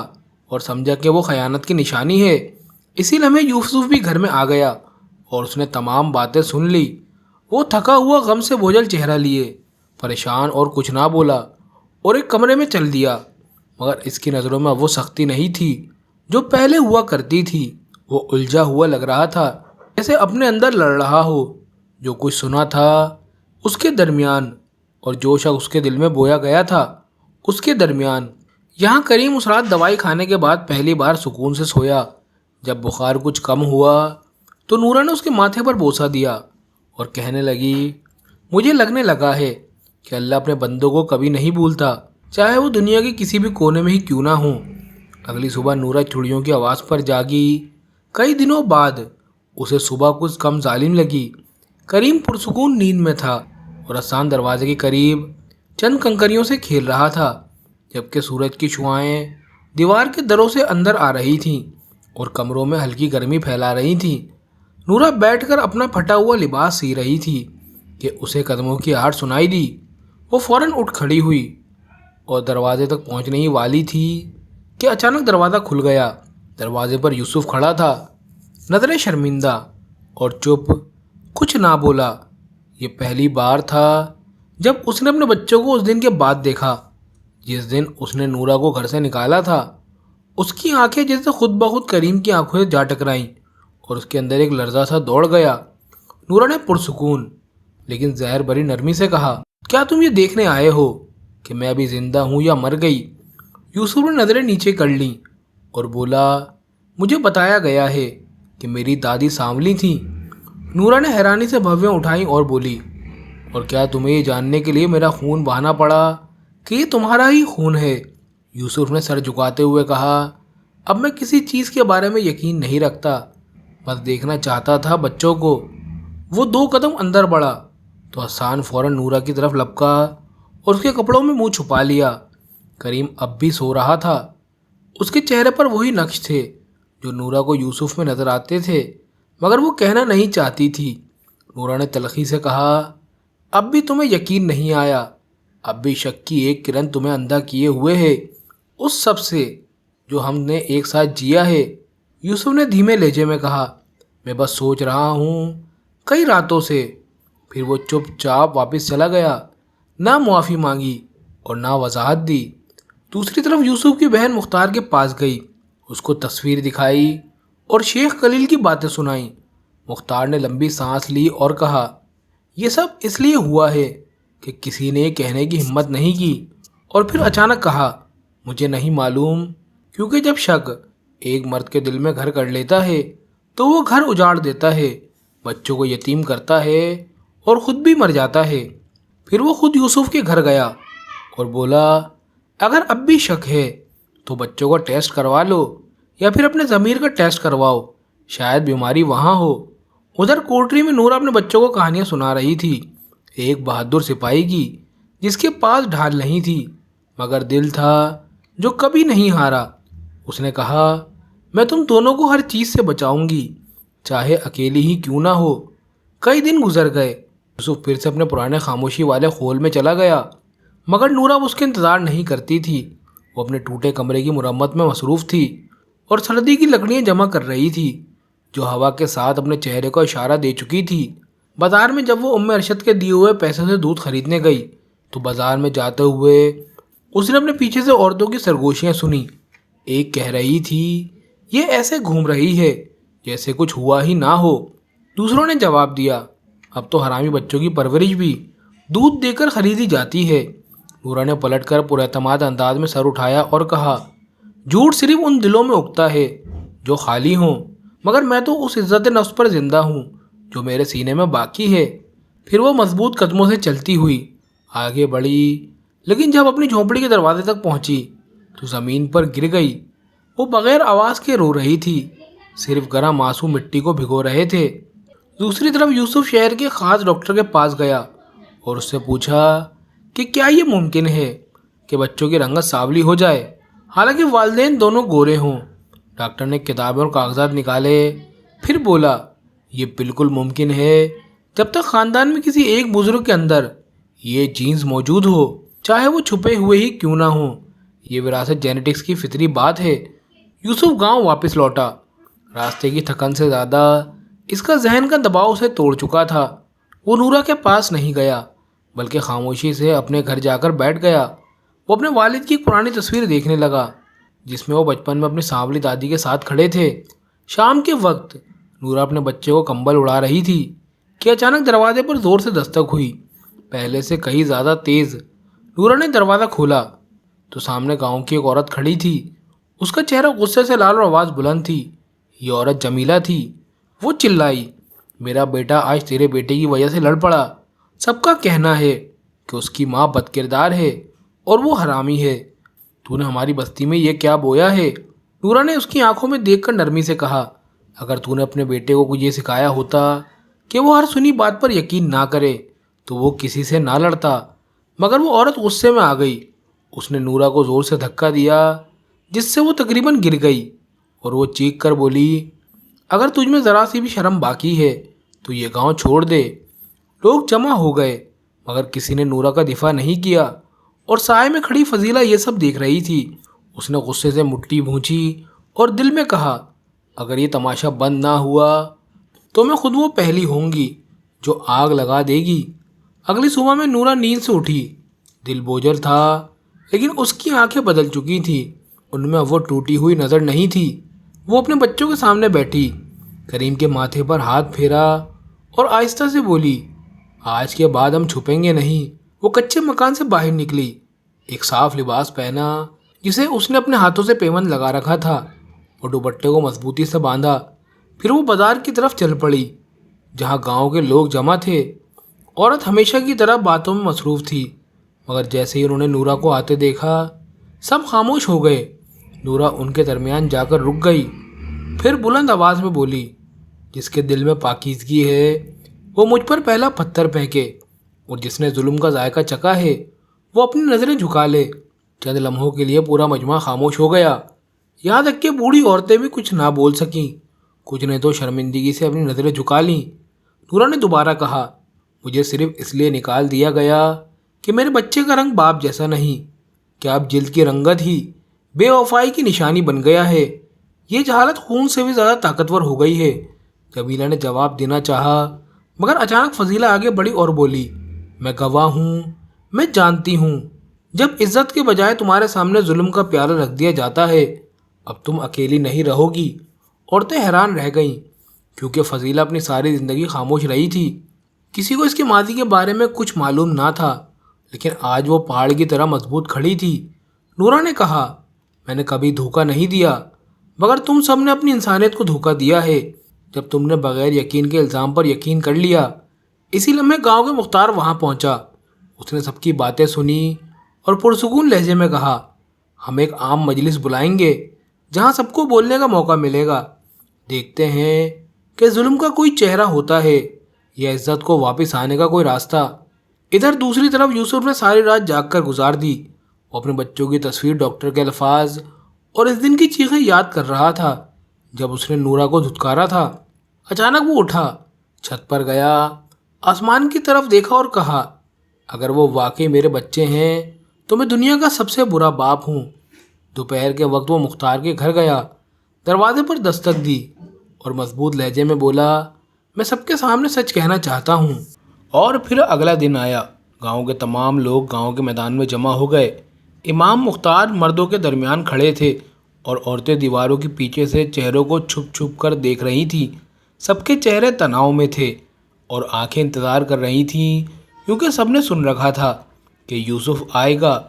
اور سمجھا کہ وہ خیانت کی نشانی ہے۔ اسی لمحے یوسف بھی گھر میں آ گیا اور اس نے تمام باتیں سن لی۔ وہ تھکا ہوا غم سے بوجھل چہرہ لیے، پریشان اور کچھ نہ بولا اور ایک کمرے میں چل دیا۔ مگر اس کی نظروں میں وہ سختی نہیں تھی جو پہلے ہوا کرتی تھی۔ وہ الجھا ہوا لگ رہا تھا، جیسے اپنے اندر لڑ رہا ہو، جو کچھ سنا تھا اس کے درمیان اور جو شک اس کے دل میں بویا گیا تھا اس کے درمیان۔ یہاں کریم اس رات دوائی کھانے کے بعد پہلی بار سکون سے سویا۔ جب بخار کچھ کم ہوا تو نورا نے اس کے ماتھے پر بوسہ دیا اور کہنے لگی، مجھے لگنے لگا ہے کہ اللہ اپنے بندوں کو کبھی نہیں بھولتا، چاہے وہ دنیا کے کسی بھی کونے میں ہی کیوں نہ ہوں۔ اگلی صبح نورا چڑیوں کی آواز پر جاگی۔ کئی دنوں بعد اسے صبح کچھ کم ظالم لگی۔ کریم پرسکون نیند میں تھا اور حسان دروازے کے قریب چند کنکریوں سے کھیل رہا تھا، جبکہ سورج کی شعاعیں دیوار کے دروں سے اندر آ رہی تھیں اور کمروں میں ہلکی گرمی پھیلا رہی تھیں۔ نورا بیٹھ کر اپنا پھٹا ہوا لباس سی رہی تھی کہ اسے قدموں کی آہٹ سنائی دی۔ وہ فوراً اٹھ کھڑی ہوئی اور دروازے تک پہنچنے ہی والی تھی کہ اچانک دروازہ کھل گیا۔ دروازے پر یوسف کھڑا تھا، نظریں شرمندہ اور چپ، کچھ نہ بولا۔ یہ پہلی بار تھا جب اس نے اپنے بچوں کو اس دن کے بعد دیکھا جس دن اس نے نورا کو گھر سے نکالا تھا۔ اس کی آنکھیں جیسے خود بخود کریم کی آنکھوں سے جا ٹکرائیں اور اس کے اندر ایک لرزہ سا دوڑ گیا۔ نورا نے پرسکون لیکن زہر بھری نرمی سے کہا، کیا تم یہ دیکھنے آئے ہو کہ میں ابھی زندہ ہوں یا مر گئی؟ یوسف نے نظریں نیچے کر لیں اور بولا، مجھے بتایا گیا ہے کہ میری دادی سانولی تھیں۔ نورا نے حیرانی سے بھویں اٹھائیں اور بولی، اور کیا تمہیں یہ جاننے کے لیے میرا خون بہانا پڑا کہ یہ تمہارا ہی خون ہے؟ یوسف نے سر جھکاتے ہوئے کہا، اب میں کسی چیز کے بارے میں یقین نہیں رکھتا، بس دیکھنا چاہتا تھا بچوں کو۔ وہ 2 قدم اندر بڑھا تو حسان فوراً نورا کی طرف لپکا اور اس کے کپڑوں میں منہ چھپا لیا۔ کریم اب بھی سو رہا تھا، اس کے چہرے پر وہی نقش تھے جو نورا کو یوسف میں نظر آتے تھے، مگر وہ کہنا نہیں چاہتی تھی۔ نورا نے تلخی سے کہا، اب بھی تمہیں یقین نہیں آیا؟ اب بھی شک کی ایک کرن تمہیں اندھا کیے ہوئے ہے اس سب سے جو ہم نے ایک ساتھ جیا ہے؟ یوسف نے دھیمے لہجے میں کہا، میں بس سوچ رہا ہوں کئی راتوں سے۔ پھر وہ چپ چاپ واپس چلا گیا، نہ معافی مانگی اور نہ وضاحت دی۔ دوسری طرف یوسف کی بہن مختار کے پاس گئی، اس کو تصویر دکھائی اور شیخ خلیل کی باتیں سنائیں۔ مختار نے لمبی سانس لی اور کہا، یہ سب اس لیے ہوا ہے کہ کسی نے یہ کہنے کی ہمت نہیں کی۔ اور پھر اچانک کہا، مجھے نہیں معلوم، کیونکہ جب شک ایک مرد کے دل میں گھر کر لیتا ہے تو وہ گھر اجاڑ دیتا ہے، بچوں کو یتیم کرتا ہے اور خود بھی مر جاتا ہے۔ پھر وہ خود یوسف کے گھر گیا اور بولا، اگر اب بھی شک ہے تو بچوں کا ٹیسٹ کروا لو یا پھر اپنے ضمیر کا ٹیسٹ کرواؤ، شاید بیماری وہاں ہو۔ ادھر کوٹری میں نورا اپنے بچوں کو کہانیاں سنا رہی تھی، ایک بہادر سپاہی کی جس کے پاس ڈھال نہیں تھی مگر دل تھا جو کبھی نہیں ہارا۔ اس نے کہا، میں تم دونوں کو ہر چیز سے بچاؤں گی، چاہے اکیلی ہی کیوں نہ ہو۔ کئی دن گزر گئے، یوسف پھر سے اپنے پرانے خاموشی والے خول میں چلا گیا، مگر نورا اس کے انتظار نہیں کرتی تھی۔ وہ اپنے ٹوٹے کمرے کی مرمت میں مصروف تھی اور سردی کی لکڑیاں جمع کر رہی تھی جو ہوا کے ساتھ اپنے چہرے کو اشارہ دے چکی تھی۔ بازار میں جب وہ ارشد کے دیے ہوئے پیسے سے دودھ خریدنے گئی تو بازار میں جاتے ہوئے اس نے اپنے پیچھے سے عورتوں کی سرگوشیاں سنی۔ ایک کہہ رہی تھی، یہ ایسے گھوم رہی ہے جیسے کچھ ہوا ہی نہ ہو۔ دوسروں نے جواب دیا، اب تو حرامی بچوں کی پرورش بھی دودھ دے کر خریدی جاتی ہے۔ نورا نے پلٹ کر پر اعتماد انداز میں سر اٹھایا اور کہا، جھوٹ صرف ان دلوں میں اگتا ہے جو خالی ہوں، مگر میں تو اس عزت نفس پر زندہ ہوں جو میرے سینے میں باقی ہے۔ پھر وہ مضبوط قدموں سے چلتی ہوئی آگے بڑھی، لیکن جب اپنی جھونپڑی کے دروازے تک پہنچی تو زمین پر گر گئی۔ وہ بغیر آواز کے رو رہی تھی، صرف گرم آنسو مٹی کو بھگو رہے تھے۔ دوسری طرف یوسف شہر کے خاص ڈاکٹر کے پاس گیا اور اس سے پوچھا کہ کیا یہ ممکن ہے کہ بچوں کی رنگت سانولی ہو جائے حالانکہ والدین دونوں گورے ہوں۔ ڈاکٹر نے کتابیں اور کاغذات نکالے، پھر بولا، یہ بالکل ممکن ہے جب تک خاندان میں کسی ایک بزرگ کے اندر یہ جینز موجود ہو، چاہے وہ چھپے ہوئے ہی کیوں نہ ہوں۔ یہ وراثت جینیٹکس کی فطری بات ہے۔ یوسف گاؤں واپس لوٹا۔ راستے کی تھکن سے زیادہ اس کا ذہن کا دباؤ اسے توڑ چکا تھا۔ وہ نورا کے پاس نہیں گیا بلکہ خاموشی سے اپنے گھر جا کر بیٹھ گیا۔ وہ اپنے والد کی ایک پرانی تصویر دیکھنے لگا جس میں وہ بچپن میں اپنی سانولی دادی کے ساتھ کھڑے تھے۔ شام کے وقت نورا اپنے بچے کو کمبل اڑا رہی تھی کہ اچانک دروازے پر زور سے دستک ہوئی، پہلے سے کہیں زیادہ تیز۔ نورا نے دروازہ کھولا تو سامنے گاؤں کی ایک عورت کھڑی تھی۔ اس کا چہرہ غصے سے لال اور آواز بلند تھی۔ یہ عورت جمیلہ تھی۔ وہ چلائی، میرا بیٹا آج تیرے بیٹے کی وجہ سے لڑ پڑا۔ سب کا کہنا ہے کہ اس کی ماں بد کردار ہے اور وہ حرامی ہے۔ تو نے ہماری بستی میں یہ کیا بویا ہے؟ نورا نے اس کی آنکھوں میں دیکھ کر نرمی سے کہا، اگر تو نے اپنے بیٹے کو یہ سکھایا ہوتا کہ وہ ہر سنی بات پر یقین نہ کرے تو وہ کسی سے نہ لڑتا۔ مگر وہ عورت غصے میں آ گئی۔ اس نے نورا کو زور سے دھکا دیا جس سے وہ تقریباً گر گئی اور وہ چیخ کر بولی، اگر تجھ میں ذرا سی بھی شرم باقی ہے تو یہ گاؤں چھوڑ دے۔ لوگ جمع ہو گئے مگر کسی نے نورا کا دفاع نہیں کیا اور سائے میں کھڑی فضیلہ یہ سب دیکھ رہی تھی۔ اس نے غصے سے مٹھی بھونچی اور دل میں کہا، اگر یہ تماشا بند نہ ہوا تو میں خود وہ پہلی ہوں گی جو آگ لگا دے گی۔ اگلی صبح میں نورا نیند سے اٹھی، دل بوجھل تھا لیکن اس کی آنکھیں بدل چکی تھیں، ان میں وہ ٹوٹی ہوئی نظر نہیں تھی۔ وہ اپنے بچوں کے سامنے بیٹھی، کریم کے ماتھے پر ہاتھ پھیرا اور آہستہ سے بولی، آج کے بعد ہم چھپیں گے نہیں۔ وہ کچے مکان سے باہر نکلی، ایک صاف لباس پہنا جسے اس نے اپنے ہاتھوں سے پیوند لگا رکھا تھا اور دوپٹے کو مضبوطی سے باندھا۔ پھر وہ بازار کی طرف چل پڑی جہاں گاؤں کے لوگ جمع تھے۔ عورت ہمیشہ کی طرح باتوں میں مصروف تھی مگر جیسے ہی انہوں نے نورا کو آتے دیکھا سب خاموش ہو گئے۔ نورا ان کے درمیان جا کر رک گئی، پھر بلند آواز میں بولی، جس کے دل میں پاکیزگی ہے وہ مجھ پر پہلا پتھر پھینکے اور جس نے ظلم کا ذائقہ چکھا ہے وہ اپنی نظریں جھکا لے۔ چند لمحوں کے لیے پورا مجمع خاموش ہو گیا، یہاں تک کہ بوڑھی عورتیں بھی کچھ نہ بول سکیں، کچھ نے تو شرمندگی سے اپنی نظریں جھکا لیں۔ نورا نے دوبارہ کہا، مجھے صرف اس لیے نکال دیا گیا کہ میرے بچے کا رنگ باپ جیسا نہیں، کیا اب جلد کی رنگت ہی بے وفائی کی نشانی بن گیا ہے؟ یہ جہالت خون سے بھی زیادہ طاقتور ہو گئی ہے۔ جمیلہ نے جواب دینا چاہا مگر اچانک فضیلہ آگے بڑھی اور بولی، میں گواہ ہوں، میں جانتی ہوں، جب عزت کے بجائے تمہارے سامنے ظلم کا پیالہ رکھ دیا جاتا ہے اب تم اکیلی نہیں رہو گی۔ عورتیں حیران رہ گئیں کیونکہ فضیلہ اپنی ساری زندگی خاموش رہی تھی، کسی کو اس کے ماضی کے بارے میں کچھ معلوم نہ تھا، لیکن آج وہ پہاڑ کی طرح مضبوط کھڑی تھی۔ نورا نے کہا، میں نے کبھی دھوکہ نہیں دیا مگر تم سب نے اپنی انسانیت کو دھوکہ دیا ہے جب تم نے بغیر یقین کے الزام پر یقین کر لیا۔ اسی لمحے گاؤں کے مختار وہاں پہنچا۔ اس نے سب کی باتیں سنی اور پرسکون لہجے میں کہا، ہم ایک عام مجلس بلائیں گے جہاں سب کو بولنے کا موقع ملے گا، دیکھتے ہیں کہ ظلم کا کوئی چہرہ ہوتا ہے یا عزت کو واپس آنے کا کوئی راستہ۔ ادھر دوسری طرف یوسف نے ساری رات جاگ کر گزار دی۔ وہ اپنے بچوں کی تصویر، ڈاکٹر کے الفاظ اور اس دن کی چیخیں یاد کر رہا تھا جب اس نے نورا کو دھتکارا تھا۔ اچانک وہ اٹھا، چھت پر گیا، آسمان کی طرف دیکھا اور کہا، اگر وہ واقعی میرے بچے ہیں تو میں دنیا کا سب سے برا باپ ہوں۔ دوپہر کے وقت وہ مختار کے گھر گیا، دروازے پر دستک دی اور مضبوط لہجے میں بولا، میں سب کے سامنے سچ کہنا چاہتا ہوں۔ اور پھر اگلا دن آیا۔ گاؤں کے تمام لوگ گاؤں کے میدان میں جمع ہو گئے۔ امام مختار مردوں کے درمیان کھڑے تھے اور عورتیں دیواروں کے پیچھے سے چہروں کو چھپ چھپ کر دیکھ رہی تھیں۔ سب کے چہرے تناؤ میں تھے اور آنکھیں انتظار کر رہی تھیں، کیونکہ سب نے سن رکھا تھا کہ یوسف آئے گا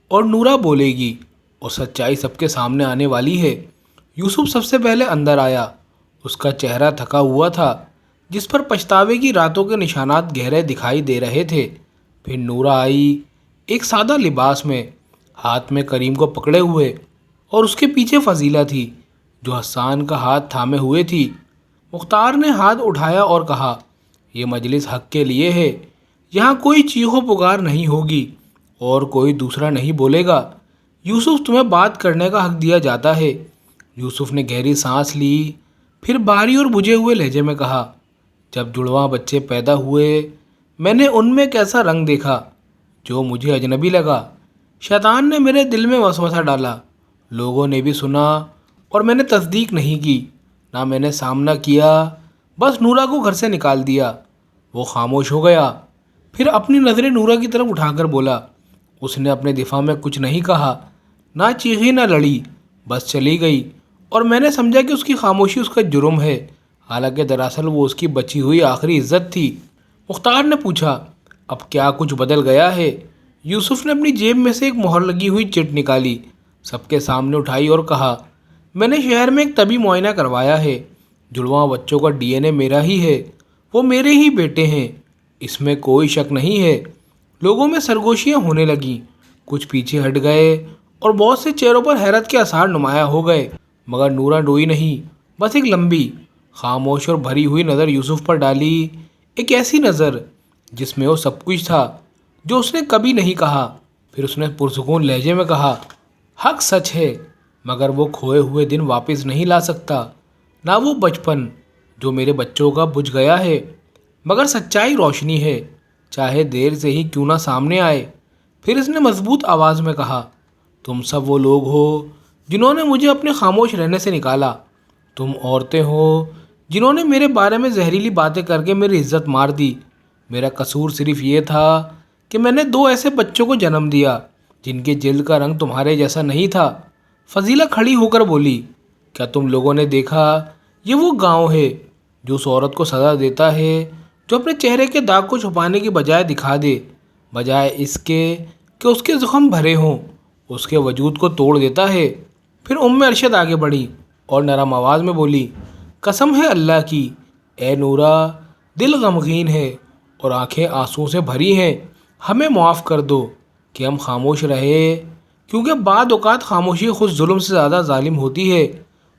اور نورا بولے گی اور سچائی سب کے سامنے آنے والی ہے۔ یوسف سب سے پہلے اندر آیا۔ اس کا چہرہ تھکا ہوا تھا، جس پر پچھتاوے کی راتوں کے نشانات گہرے دکھائی دے رہے تھے۔ پھر نورا آئی، ایک سادہ لباس میں، ہاتھ میں کریم کو پکڑے ہوئے، اور اس کے پیچھے فضیلہ تھی جو حسان کا ہاتھ تھامے ہوئے تھی۔ مختار نے ہاتھ اٹھایا اور کہا، یہ مجلس حق کے لیے ہے، یہاں کوئی چیخ و پکار نہیں ہوگی اور کوئی دوسرا نہیں بولے گا۔ یوسف، تمہیں بات کرنے کا حق دیا جاتا ہے۔ یوسف نے گہری سانس لی، پھر بھاری اور بجھے ہوئے لہجے میں کہا، جب جڑواں بچے پیدا ہوئے میں نے ان میں کیسا رنگ دیکھا جو مجھے اجنبی لگا۔ شیطان نے میرے دل میں وسوسہ ڈالا، لوگوں نے بھی سنا اور میں نے تصدیق نہیں کی، نہ میں نے سامنا کیا، بس نورا کو گھر سے نکال دیا۔ وہ خاموش ہو گیا، پھر اپنی نظریں نورا کی طرف اٹھا کر بولا، اس نے اپنے دفاع میں کچھ نہیں کہا، نہ چیخی نہ لڑی، بس چلی گئی، اور میں نے سمجھا کہ اس کی خاموشی اس کا جرم ہے، حالانکہ دراصل وہ اس کی بچی ہوئی آخری عزت تھی۔ مختار نے پوچھا، اب کیا کچھ بدل گیا ہے؟ یوسف نے اپنی جیب میں سے ایک مہر لگی ہوئی چٹ نکالی، سب کے سامنے اٹھائی اور کہا، میں نے شہر میں ایک طبی معائنہ کروایا ہے، جڑواں بچوں کا ڈی این اے میرا ہی ہے، وہ میرے ہی بیٹے ہیں، اس میں کوئی شک نہیں ہے۔ لوگوں میں سرگوشیاں ہونے لگیں، کچھ پیچھے ہٹ گئے اور بہت سے چہروں پر حیرت کے آثار نمایاں ہو گئے، مگر نورا ڈوئی نہیں، بس ایک لمبی، خاموش اور بھری ہوئی نظر یوسف پر ڈالی، ایک ایسی نظر جس میں وہ سب کچھ تھا جو اس نے کبھی نہیں کہا۔ پھر اس نے پرسکون لہجے میں کہا، حق سچ ہے، مگر وہ کھوئے ہوئے دن واپس نہیں لا سکتا، نہ وہ بچپن جو میرے بچوں کا بجھ گیا ہے، مگر سچائی روشنی ہے، چاہے دیر سے ہی کیوں نہ سامنے آئے۔ پھر اس نے مضبوط آواز میں کہا، تم سب وہ لوگ ہو جنہوں نے مجھے اپنے خاموش رہنے سے نکالا، تم عورتیں ہو جنہوں نے میرے بارے میں زہریلی باتیں کر کے میری عزت مار دی۔ میرا قصور صرف یہ تھا کہ میں نے دو ایسے بچوں کو جنم دیا جن کے جلد کا رنگ تمہارے جیسا نہیں تھا۔ فضیلہ کھڑی ہو کر بولی، کیا تم لوگوں نے دیکھا؟ یہ وہ گاؤں ہے جو اس عورت کو سزا دیتا ہے جو اپنے چہرے کے داغ کو چھپانے کی بجائے دکھا دے، بجائے اس کے کہ اس کے زخم بھرے ہوں، اس کے وجود کو توڑ دیتا ہے۔ پھر ارشد آگے بڑھی اور نرم آواز میں بولی، قسم ہے اللہ کی، اے نورا، دل غمگین ہے اور آنکھیں آنسوں سے بھری ہیں، ہمیں معاف کر دو کہ ہم خاموش رہے، کیونکہ بعد اوقات خاموشی خود ظلم سے زیادہ ظالم ہوتی ہے۔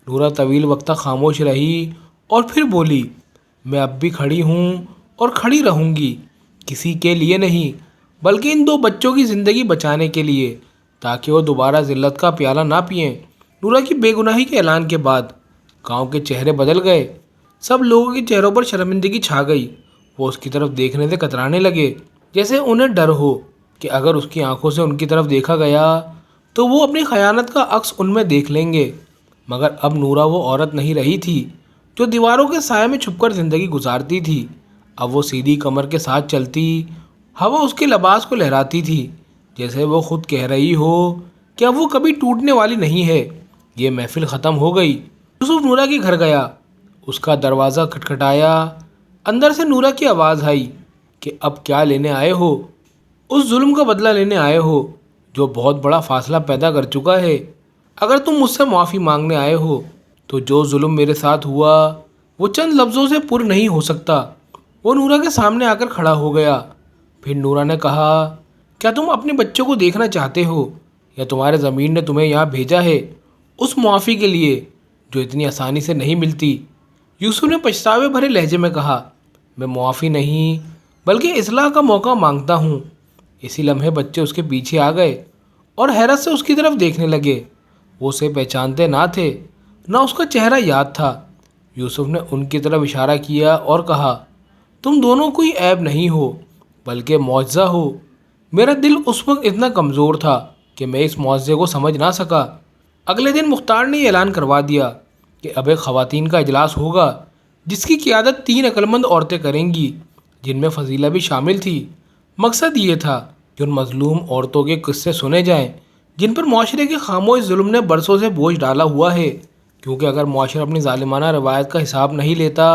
نورا طویل وقت تک خاموش رہی اور پھر بولی، میں اب بھی کھڑی ہوں اور کھڑی رہوں گی، کسی کے لیے نہیں، بلکہ ان دو بچوں کی زندگی بچانے کے لیے، تاکہ وہ دوبارہ ذلت کا پیالہ نہ پئیں۔ نورا کی بے گناہی کے اعلان کے بعد گاؤں کے چہرے بدل گئے، سب لوگوں کے چہروں پر شرمندگی چھا گئی، وہ اس کی طرف دیکھنے سے کترانے لگے، جیسے انہیں ڈر ہو کہ اگر اس کی آنکھوں سے ان کی طرف دیکھا گیا تو وہ اپنی خیانت کا عکس ان میں دیکھ لیں گے۔ مگر اب نورا وہ عورت نہیں رہی تھی جو دیواروں کے سائے میں چھپ کر زندگی گزارتی تھی، اب وہ سیدھی کمر کے ساتھ چلتی، ہوا اس کے لباس کو لہراتی تھی، جیسے وہ خود کہہ رہی ہو کہ اب وہ کبھی ٹوٹنے والی نہیں ہے۔ یہ محفل ختم ہو گئی۔ یوسف نورا کے گھر گیا، اس کا دروازہ کھٹکھٹایا، اندر سے نورا کی آواز آئی کہ اب کیا لینے آئے ہو؟ اس ظلم کا بدلہ لینے آئے ہو جو بہت بڑا فاصلہ پیدا کر چکا ہے۔ اگر تم مجھ سے معافی مانگنے آئے ہو تو جو ظلم میرے ساتھ ہوا وہ چند لفظوں سے پر نہیں ہو سکتا۔ وہ نورا کے سامنے آ کر کھڑا ہو گیا۔ پھر نورا نے کہا، کیا تم اپنے بچوں کو دیکھنا چاہتے ہو یا تمہارے ضمیر نے تمہیں یہاں بھیجا ہے اس معافی کے لیے جو اتنی آسانی سے نہیں ملتی؟ یوسف نے پچھتاوے بھرے لہجے میں کہا، میں معافی نہیں بلکہ اصلاح کا موقع مانگتا ہوں۔ اسی لمحے بچے اس کے پیچھے آ گئے اور حیرت سے اس کی طرف دیکھنے لگے۔ وہ اسے پہچانتے نہ تھے، نہ اس کا چہرہ یاد تھا۔ یوسف نے ان کی طرف اشارہ کیا اور کہا، تم دونوں کوئی عیب نہیں ہو بلکہ معجزہ ہو۔ میرا دل اس وقت اتنا کمزور تھا کہ میں اس معجزے کو سمجھ نہ سکا۔ اگلے دن مختار نے یہ اعلان کروا دیا کہ اب ایک خواتین کا اجلاس ہوگا جس کی قیادت 3 عقلمند عورتیں کریں گی، جن میں فضیلہ بھی شامل تھی۔ مقصد یہ تھا کہ ان مظلوم عورتوں کے قصے سنے جائیں جن پر معاشرے کے خاموش ظلم نے برسوں سے بوجھ ڈالا ہوا ہے، کیونکہ اگر معاشرہ اپنی ظالمانہ روایت کا حساب نہیں لیتا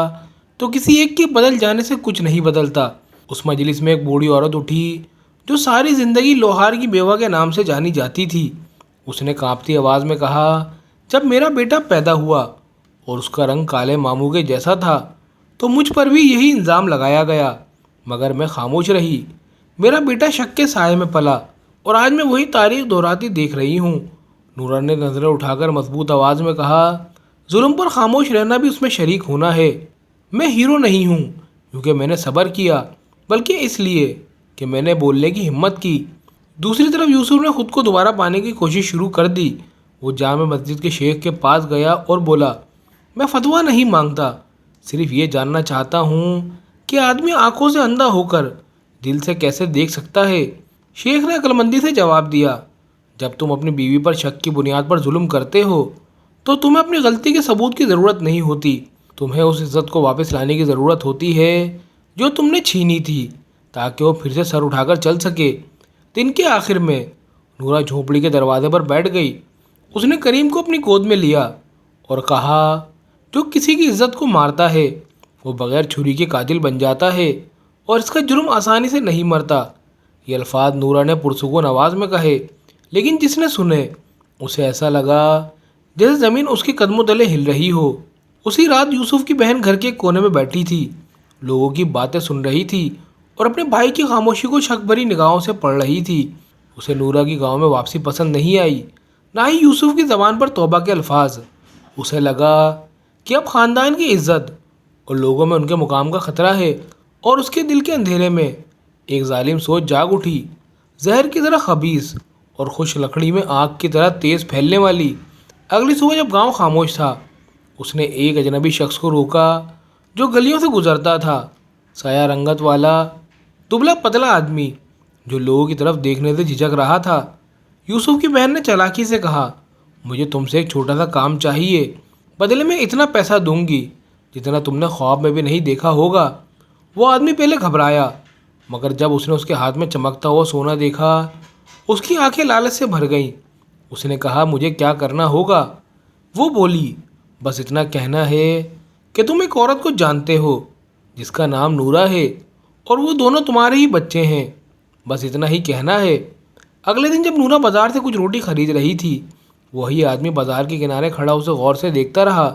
تو کسی ایک کے بدل جانے سے کچھ نہیں بدلتا۔ اس مجلس میں ایک بوڑھی عورت اٹھی جو ساری زندگی لوہار کی بیوہ کے نام سے جانی جاتی تھی۔ اس نے کانپتی آواز میں کہا، جب میرا بیٹا پیدا ہوا اور اس کا رنگ کالے ماموں کے جیسا تھا تو مجھ پر بھی یہی الزام لگایا گیا، مگر میں خاموش رہی۔ میرا بیٹا شک کے سائے میں پلا اور آج میں وہی تاریخ دہراتی دیکھ رہی ہوں۔ نورا نے نظریں اٹھا کر مضبوط آواز میں کہا، ظلم پر خاموش رہنا بھی اس میں شریک ہونا ہے۔ میں ہیرو نہیں ہوں کیونکہ میں نے صبر کیا، بلکہ اس لیے کہ میں نے بولنے کی ہمت کی۔ دوسری طرف یوسف نے خود کو دوبارہ پانے کی کوشش شروع کر دی۔ وہ جامع مسجد کے شیخ کے پاس گیا اور بولا، میں فتویٰ نہیں مانگتا، صرف یہ جاننا چاہتا ہوں کہ آدمی آنکھوں سے اندھا ہو کر دل سے کیسے دیکھ سکتا ہے؟ شیخ نے عقلمندی سے جواب دیا، جب تم اپنی بیوی پر شک کی بنیاد پر ظلم کرتے ہو تو تمہیں اپنی غلطی کے ثبوت کی ضرورت نہیں ہوتی، تمہیں اس عزت کو واپس لانے کی ضرورت ہوتی ہے جو تم نے چھینی تھی، تاکہ وہ پھر سے سر اٹھا کر چل سکے۔ دن کے آخر میں نورا جھونپڑی کے دروازے پر بیٹھ گئی۔ اس نے کریم کو اپنی گود میں لیا اور کہا، جو کسی کی عزت کو مارتا ہے وہ بغیر چھری کے قاتل بن جاتا ہے اور اس کا جرم آسانی سے نہیں مرتا۔ یہ الفاظ نورا نے پرسکون آواز میں کہے، لیکن جس نے سنے اسے ایسا لگا جیسے زمین اس کے قدموں تلے ہل رہی ہو۔ اسی رات یوسف کی بہن گھر کے کونے میں بیٹھی تھی، لوگوں کی باتیں سن رہی تھی اور اپنے بھائی کی خاموشی کو شک بھری نگاہوں سے پڑھ رہی تھی۔ اسے نورا کی گاؤں میں واپسی پسند نہیں آئی، نہ ہی یوسف کی زبان پر توبہ کے الفاظ۔ اسے لگا کہ اب خاندان کی عزت اور لوگوں میں ان کے مقام کا خطرہ ہے، اور اس کے دل کے اندھیرے میں ایک ظالم سوچ جاگ اٹھی، زہر کی طرح خبیث اور خوش لکڑی میں آگ کی طرح تیز پھیلنے والی۔ اگلی صبح جب گاؤں خاموش تھا، اس نے ایک اجنبی شخص کو روکا جو گلیوں سے گزرتا تھا، سایہ رنگت والا دبلا پتلا آدمی جو لوگوں کی طرف دیکھنے سے جھجک رہا تھا۔ یوسف کی بہن نے چالاکی سے کہا، مجھے تم سے ایک چھوٹا سا کام چاہیے، بدلے میں اتنا پیسہ دوں گی جتنا تم نے خواب میں بھی نہیں دیکھا ہوگا۔ وہ آدمی پہلے گھبرایا، مگر جب اس نے اس کے ہاتھ میں چمکتا ہوا سونا دیکھا اس کی آنکھیں لالچ سے بھر گئیں۔ اس نے کہا، مجھے کیا کرنا ہوگا؟ وہ بولی، بس اتنا کہنا ہے کہ تم ایک عورت کو جانتے ہو جس کا نام نورا ہے اور وہ دونوں تمہارے ہی بچے ہیں، بس اتنا ہی کہنا ہے۔ اگلے دن جب نورا بازار سے کچھ روٹی خرید رہی تھی، وہی آدمی بازار کے کنارے کھڑا اسے غور سے دیکھتا رہا،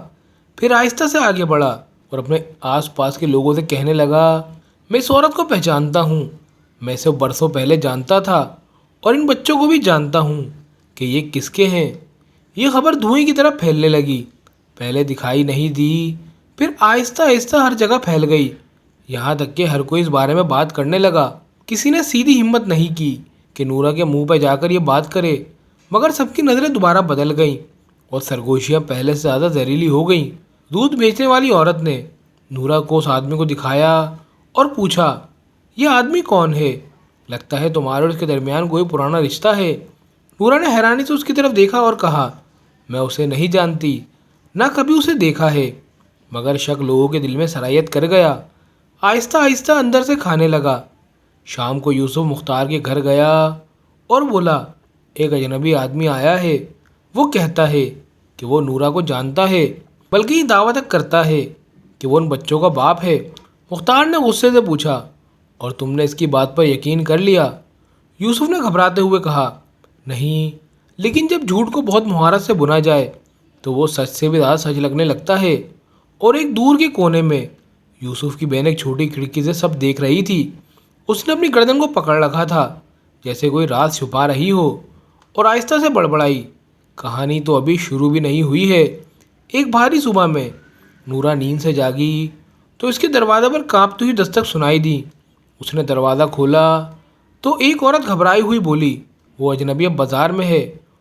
پھر آہستہ سے آگے بڑھا اور اپنے آس پاس کے لوگوں سے کہنے لگا، میں اس عورت کو پہچانتا ہوں، میں اسے برسوں پہلے جانتا تھا اور ان بچوں کو بھی جانتا ہوں کہ یہ کس کے ہیں۔ یہ خبر دھوئیں کی طرح پھیلنے لگی، پہلے دکھائی نہیں دی، پھر آہستہ آہستہ ہر جگہ پھیل گئی، یہاں تک کہ ہر کوئی اس بارے میں بات کرنے لگا۔ کسی نے سیدھی ہمت نہیں کی کہ نورا کے منہ پہ جا کر یہ بات کرے، مگر سب کی نظریں دوبارہ بدل گئیں اور سرگوشیاں پہلے سے زیادہ زہریلی ہو گئیں۔ دودھ بیچنے والی عورت نے نورا کو اس آدمی کو دکھایا اور پوچھا، یہ آدمی کون ہے؟ لگتا ہے تمہارے اور اس کے درمیان کوئی پرانا رشتہ ہے۔ نورا نے حیرانی سے اس کی طرف دیکھا اور کہا، میں اسے نہیں جانتی، نہ کبھی اسے دیکھا ہے، مگر شک لوگوں کے دل میں سرایت کر گیا۔ آہستہ آہستہ اندر سے کھانے لگا۔ شام کو یوسف مختار کے گھر گیا اور بولا، ایک اجنبی آدمی آیا ہے، وہ کہتا ہے کہ وہ نورا کو جانتا ہے، بلکہ یہ دعویٰ تک کرتا ہے کہ وہ ان بچوں کا باپ ہے۔ مختار نے غصے سے پوچھا، اور تم نے اس کی بات پر یقین کر لیا؟ یوسف نے گھبراتے ہوئے کہا، نہیں، لیکن جب جھوٹ کو بہت مہارت سے بنا جائے تو وہ سچ سے بھی زیادہ سچ لگنے لگتا ہے۔ اور ایک دور کے کونے میں یوسف کی بہن ایک چھوٹی کھڑکی سے سب دیکھ رہی تھی۔ اس نے اپنی گردن کو پکڑ رکھا تھا جیسے کوئی راز چھپا رہی ہو، اور آہستہ سے بڑبڑائی، کہانی تو ابھی شروع بھی نہیں ہوئی ہے۔ ایک بھاری صبح میں نورا نیند سے جاگی تو اس کے دروازے پر کانپتی ہوئی دستک سنائی دی۔ اس نے دروازہ کھولا تو ایک عورت گھبرائی ہوئی بولی، وہ اجنبی اب بازار میں ہے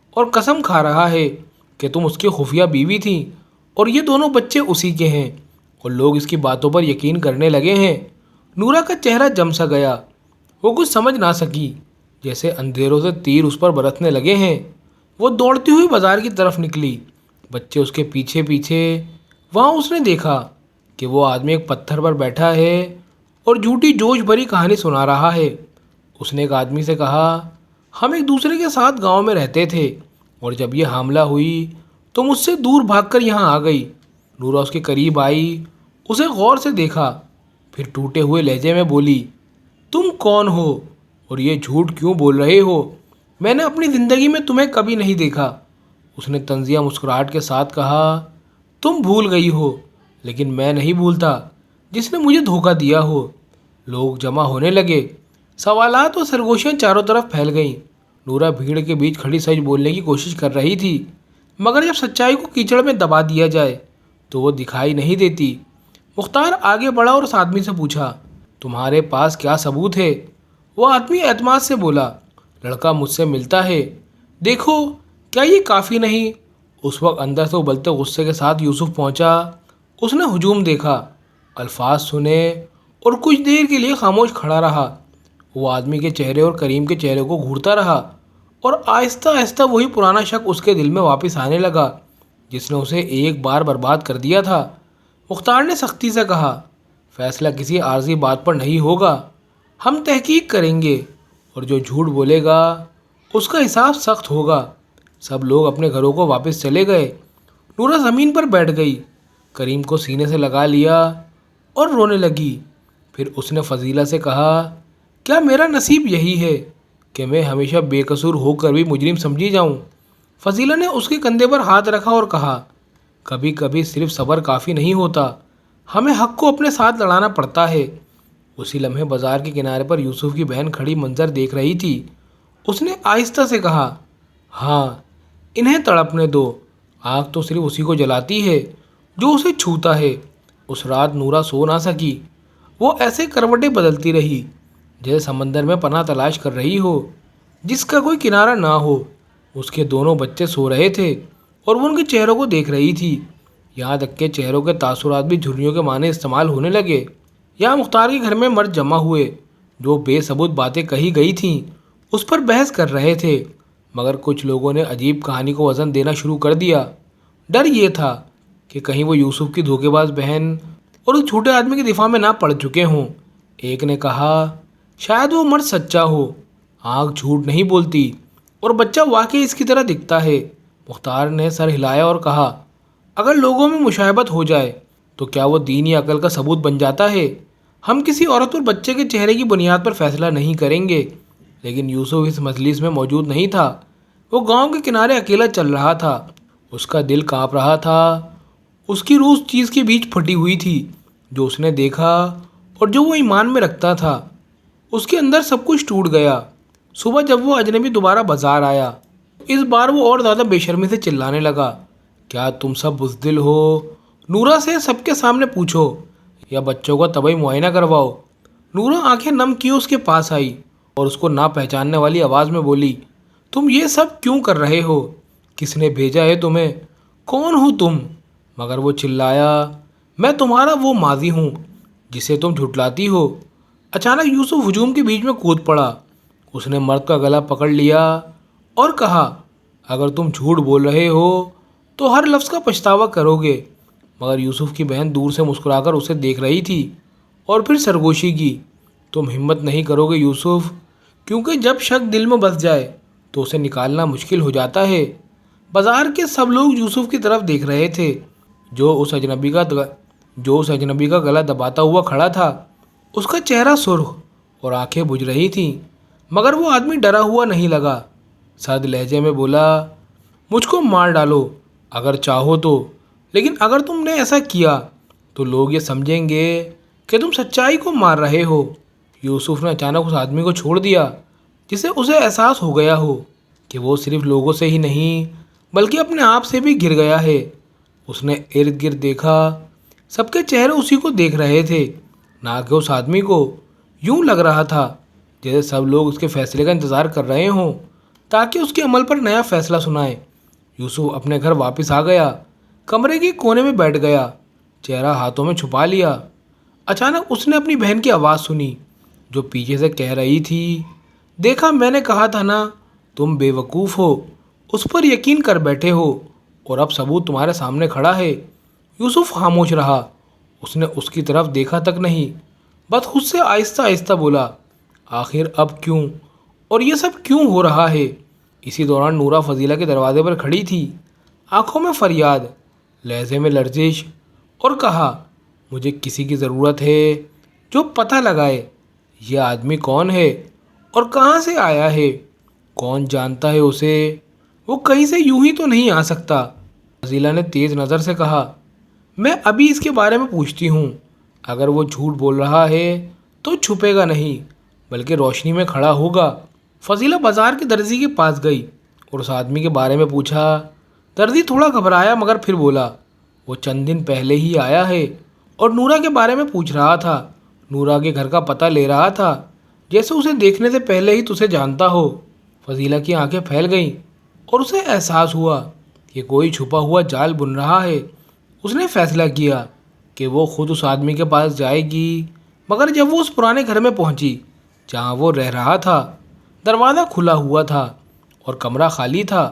اور قسم کھا رہا ہے کہ تم اس کی خفیہ بیوی تھی اور یہ دونوں بچے اسی کے ہیں، اور لوگ اس کی باتوں پر یقین کرنے لگے ہیں۔ نورا کا چہرہ جم سا گیا، وہ کچھ سمجھ نہ سکی، جیسے اندھیروں سے تیر اس پر برسنے لگے ہیں۔ وہ دوڑتی ہوئی بازار کی طرف نکلی، بچے اس کے پیچھے پیچھے۔ وہاں اس نے دیکھا کہ وہ آدمی ایک پتھر پر بیٹھا ہے اور جھوٹی جوش بھری کہانی سنا رہا ہے۔ اس نے ایک آدمی سے کہا، ہم ایک دوسرے کے ساتھ گاؤں میں رہتے تھے اور جب یہ حاملہ ہوئی تو مجھ سے دور بھاگ کر یہاں آ گئی۔ نورا اس کے قریب آئی، اسے غور سے دیکھا، پھر ٹوٹے ہوئے لہجے میں بولی، تم کون ہو اور یہ جھوٹ کیوں بول رہے ہو؟ میں نے اپنی زندگی میں تمہیں کبھی نہیں دیکھا۔ اس نے طنزیہ مسکراہٹ کے ساتھ کہا، تم بھول گئی ہو لیکن میں نہیں بھولتا جس نے مجھے دھوکہ دیا ہو۔ لوگ جمع ہونے لگے، سوالات اور سرگوشیاں چاروں طرف پھیل گئیں۔ نورا بھیڑ کے بیچ کھڑی سچ بولنے کی کوشش کر رہی تھی، مگر جب سچائی کو کیچڑ میں دبا دیا جائے تو وہ دکھائی نہیں دیتی۔ مختار آگے بڑھا اور اس آدمی سے پوچھا، تمہارے پاس کیا ثبوت ہے؟ وہ آدمی اعتماد سے بولا، لڑکا مجھ سے ملتا ہے، دیکھو کیا یہ کافی نہیں؟ اس وقت اندر سے ابلتے غصے کے ساتھ یوسف پہنچا۔ اس نے ہجوم دیکھا، الفاظ سنے اور کچھ دیر کے لیے خاموش کھڑا رہا۔ وہ آدمی کے چہرے اور کریم کے چہرے کو گھورتا رہا اور آہستہ آہستہ وہی پرانا شک اس کے دل میں واپس آنے لگا جس نے اسے ایک بار برباد کر دیا تھا۔ مختار نے سختی سے کہا، فیصلہ کسی عارضی بات پر نہیں ہوگا، ہم تحقیق کریں گے اور جو جھوٹ بولے گا اس کا حساب سخت ہوگا۔ سب لوگ اپنے گھروں کو واپس چلے گئے۔ نورا زمین پر بیٹھ گئی، کریم کو سینے سے لگا لیا اور رونے لگی۔ پھر اس نے فضیلہ سے کہا، کیا میرا نصیب یہی ہے کہ میں ہمیشہ بے قصور ہو کر بھی مجرم سمجھی جاؤں؟ فضیلہ نے اس کے کندھے پر ہاتھ رکھا اور کہا، کبھی کبھی صرف صبر کافی نہیں ہوتا، ہمیں حق کو اپنے ساتھ لڑانا پڑتا ہے۔ اسی لمحے بازار کے کنارے پر یوسف کی بہن کھڑی منظر دیکھ رہی تھی۔ اس نے آہستہ سے کہا، ہاں انہیں تڑپنے دو، آگ تو صرف اسی کو جلاتی ہے جو اسے چھوتا ہے۔ اس رات نورا سو نہ سکی، وہ ایسے کروٹیں بدلتی رہی جیسے سمندر میں پناہ تلاش کر رہی ہو جس کا کوئی کنارہ نہ ہو۔ اس کے دونوں بچے سو رہے تھے اور وہ ان کے چہروں کو دیکھ رہی تھی، یہاں تک کہ چہروں کے تاثرات بھی جھریوں کے معنی استعمال ہونے لگے۔ یہاں مختار کے گھر میں مرد جمع ہوئے، جو بے ثبوت باتیں کہی گئی تھیں اس پر بحث کر رہے تھے، مگر کچھ لوگوں نے عجیب کہانی کو وزن دینا شروع کر دیا۔ ڈر یہ تھا کہ کہیں وہ یوسف کی دھوکے باز بہن اور اس چھوٹے آدمی کے دفاع میں نہ پڑ چکے ہوں۔ ایک نے کہا، شاید وہ مرد سچا ہو، آنکھ جھوٹ نہیں بولتی اور بچہ واقعی اس کی طرح دکھتا ہے۔ مختار نے سر ہلایا اور کہا، اگر لوگوں میں مشابہت ہو جائے تو کیا وہ دین یا عقل کا ثبوت بن جاتا ہے؟ ہم کسی عورت اور بچے کے چہرے کی بنیاد پر فیصلہ نہیں کریں گے۔ لیکن یوسف اس مجلس میں موجود نہیں تھا، وہ گاؤں کے کنارے اکیلا چل رہا تھا، اس کا دل کانپ رہا تھا، اس کی روح اس چیز کے بیچ پھٹی ہوئی تھی جو اس نے دیکھا اور جو وہ ایمان میں رکھتا تھا۔ اس کے اندر سب کچھ ٹوٹ گیا۔ صبح جب وہ اجنبی دوبارہ بازار آیا، اس بار وہ اور زیادہ بے شرمی سے چلانے لگا، کیا تم سب بزدل ہو؟ نورا سے سب کے سامنے پوچھو یا بچوں کا طبی معائنہ کرواؤ۔ نورا آنکھیں نم کیے اس کے پاس آئی اور اس کو نہ پہچاننے والی آواز میں بولی، تم یہ سب کیوں کر رہے ہو؟ کس نے بھیجا ہے تمہیں؟ کون ہو تم؟ مگر وہ چلایا، میں تمہارا وہ ماضی ہوں جسے تم جھٹلاتی ہو۔ اچانک یوسف ہجوم کے بیچ میں کود پڑا، اس نے مرد کا گلا پکڑ لیا اور کہا، اگر تم جھوٹ بول رہے ہو تو ہر لفظ کا پچھتاوا کرو گے۔ مگر یوسف کی بہن دور سے مسکرا کر اسے دیکھ رہی تھی اور پھر سرگوشی کی، تم ہمت نہیں کرو گے یوسف، کیونکہ جب شک دل میں بس جائے تو اسے نکالنا مشکل ہو جاتا ہے۔ بازار کے سب لوگ یوسف کی طرف دیکھ رہے تھے جو اس اجنبی کا گلا دباتا ہوا کھڑا تھا۔ اس کا چہرہ سرخ اور آنکھیں بجھ رہی تھیں، مگر وہ آدمی ڈرا ہوا نہیں لگا۔ سرد لہجے میں بولا، مجھ کو مار ڈالو اگر چاہو تو، لیکن اگر تم نے ایسا کیا تو لوگ یہ سمجھیں گے کہ تم سچائی کو مار رہے ہو۔ یوسف نے اچانک اس آدمی کو چھوڑ دیا جسے اسے احساس ہو گیا ہو کہ وہ صرف لوگوں سے ہی نہیں بلکہ اپنے آپ سے بھی گر گیا ہے۔ اس نے ارد گرد دیکھا، سب کے چہرے اسی کو دیکھ رہے تھے، نہ کہ اس آدمی کو۔ یوں لگ رہا تھا جیسے سب لوگ اس کے فیصلے کا انتظار کر رہے ہوں تاکہ اس کے عمل پر نیا فیصلہ سنائے۔ یوسف اپنے گھر واپس آ گیا، کمرے کے کونے میں بیٹھ گیا، چہرہ ہاتھوں میں چھپا لیا۔ اچانک اس نے اپنی بہن کی آواز سنی جو پیچھے سے کہہ رہی تھی، دیکھا میں نے کہا تھا نا، تم بے وقوف ہو، اس پر یقین کر بیٹھے ہو اور اب ثبوت تمہارے سامنے کھڑا ہے۔ یوسف خاموش رہا، اس نے اس کی طرف دیکھا تک نہیں، بس خود سے آہستہ آہستہ بولا، آخر اب کیوں، اور یہ سب کیوں ہو رہا ہے؟ اسی دوران نورا فضیلہ کے دروازے پر کھڑی تھی، آنکھوں میں فریاد، لہجے میں لرزش، اور کہا، مجھے کسی کی ضرورت ہے جو پتہ لگائے یہ آدمی کون ہے اور کہاں سے آیا ہے، کون جانتا ہے اسے، وہ کہیں سے یوں ہی تو نہیں آ سکتا۔ فضیلہ نے تیز نظر سے کہا، میں ابھی اس کے بارے میں پوچھتی ہوں، اگر وہ جھوٹ بول رہا ہے تو چھپے گا نہیں بلکہ روشنی میں کھڑا ہوگا۔ فضیلہ بازار کے درزی کے پاس گئی اور اس آدمی کے بارے میں پوچھا۔ درزی تھوڑا گھبرایا مگر پھر بولا، وہ چند دن پہلے ہی آیا ہے اور نورا کے بارے میں پوچھ رہا تھا، نورا کے گھر کا پتہ لے رہا تھا، جیسے اسے دیکھنے سے پہلے ہی تجھے جانتا ہو۔ فضیلہ کی آنکھیں پھیل گئیں اور اسے احساس ہوا کہ کوئی چھپا ہوا جال بن رہا ہے۔ اس نے فیصلہ کیا کہ وہ خود اس آدمی کے پاس جائے گی، مگر جب وہ اس پرانے گھر میں پہنچی جہاں وہ رہ رہا تھا، دروازہ کھلا ہوا تھا اور کمرہ خالی تھا۔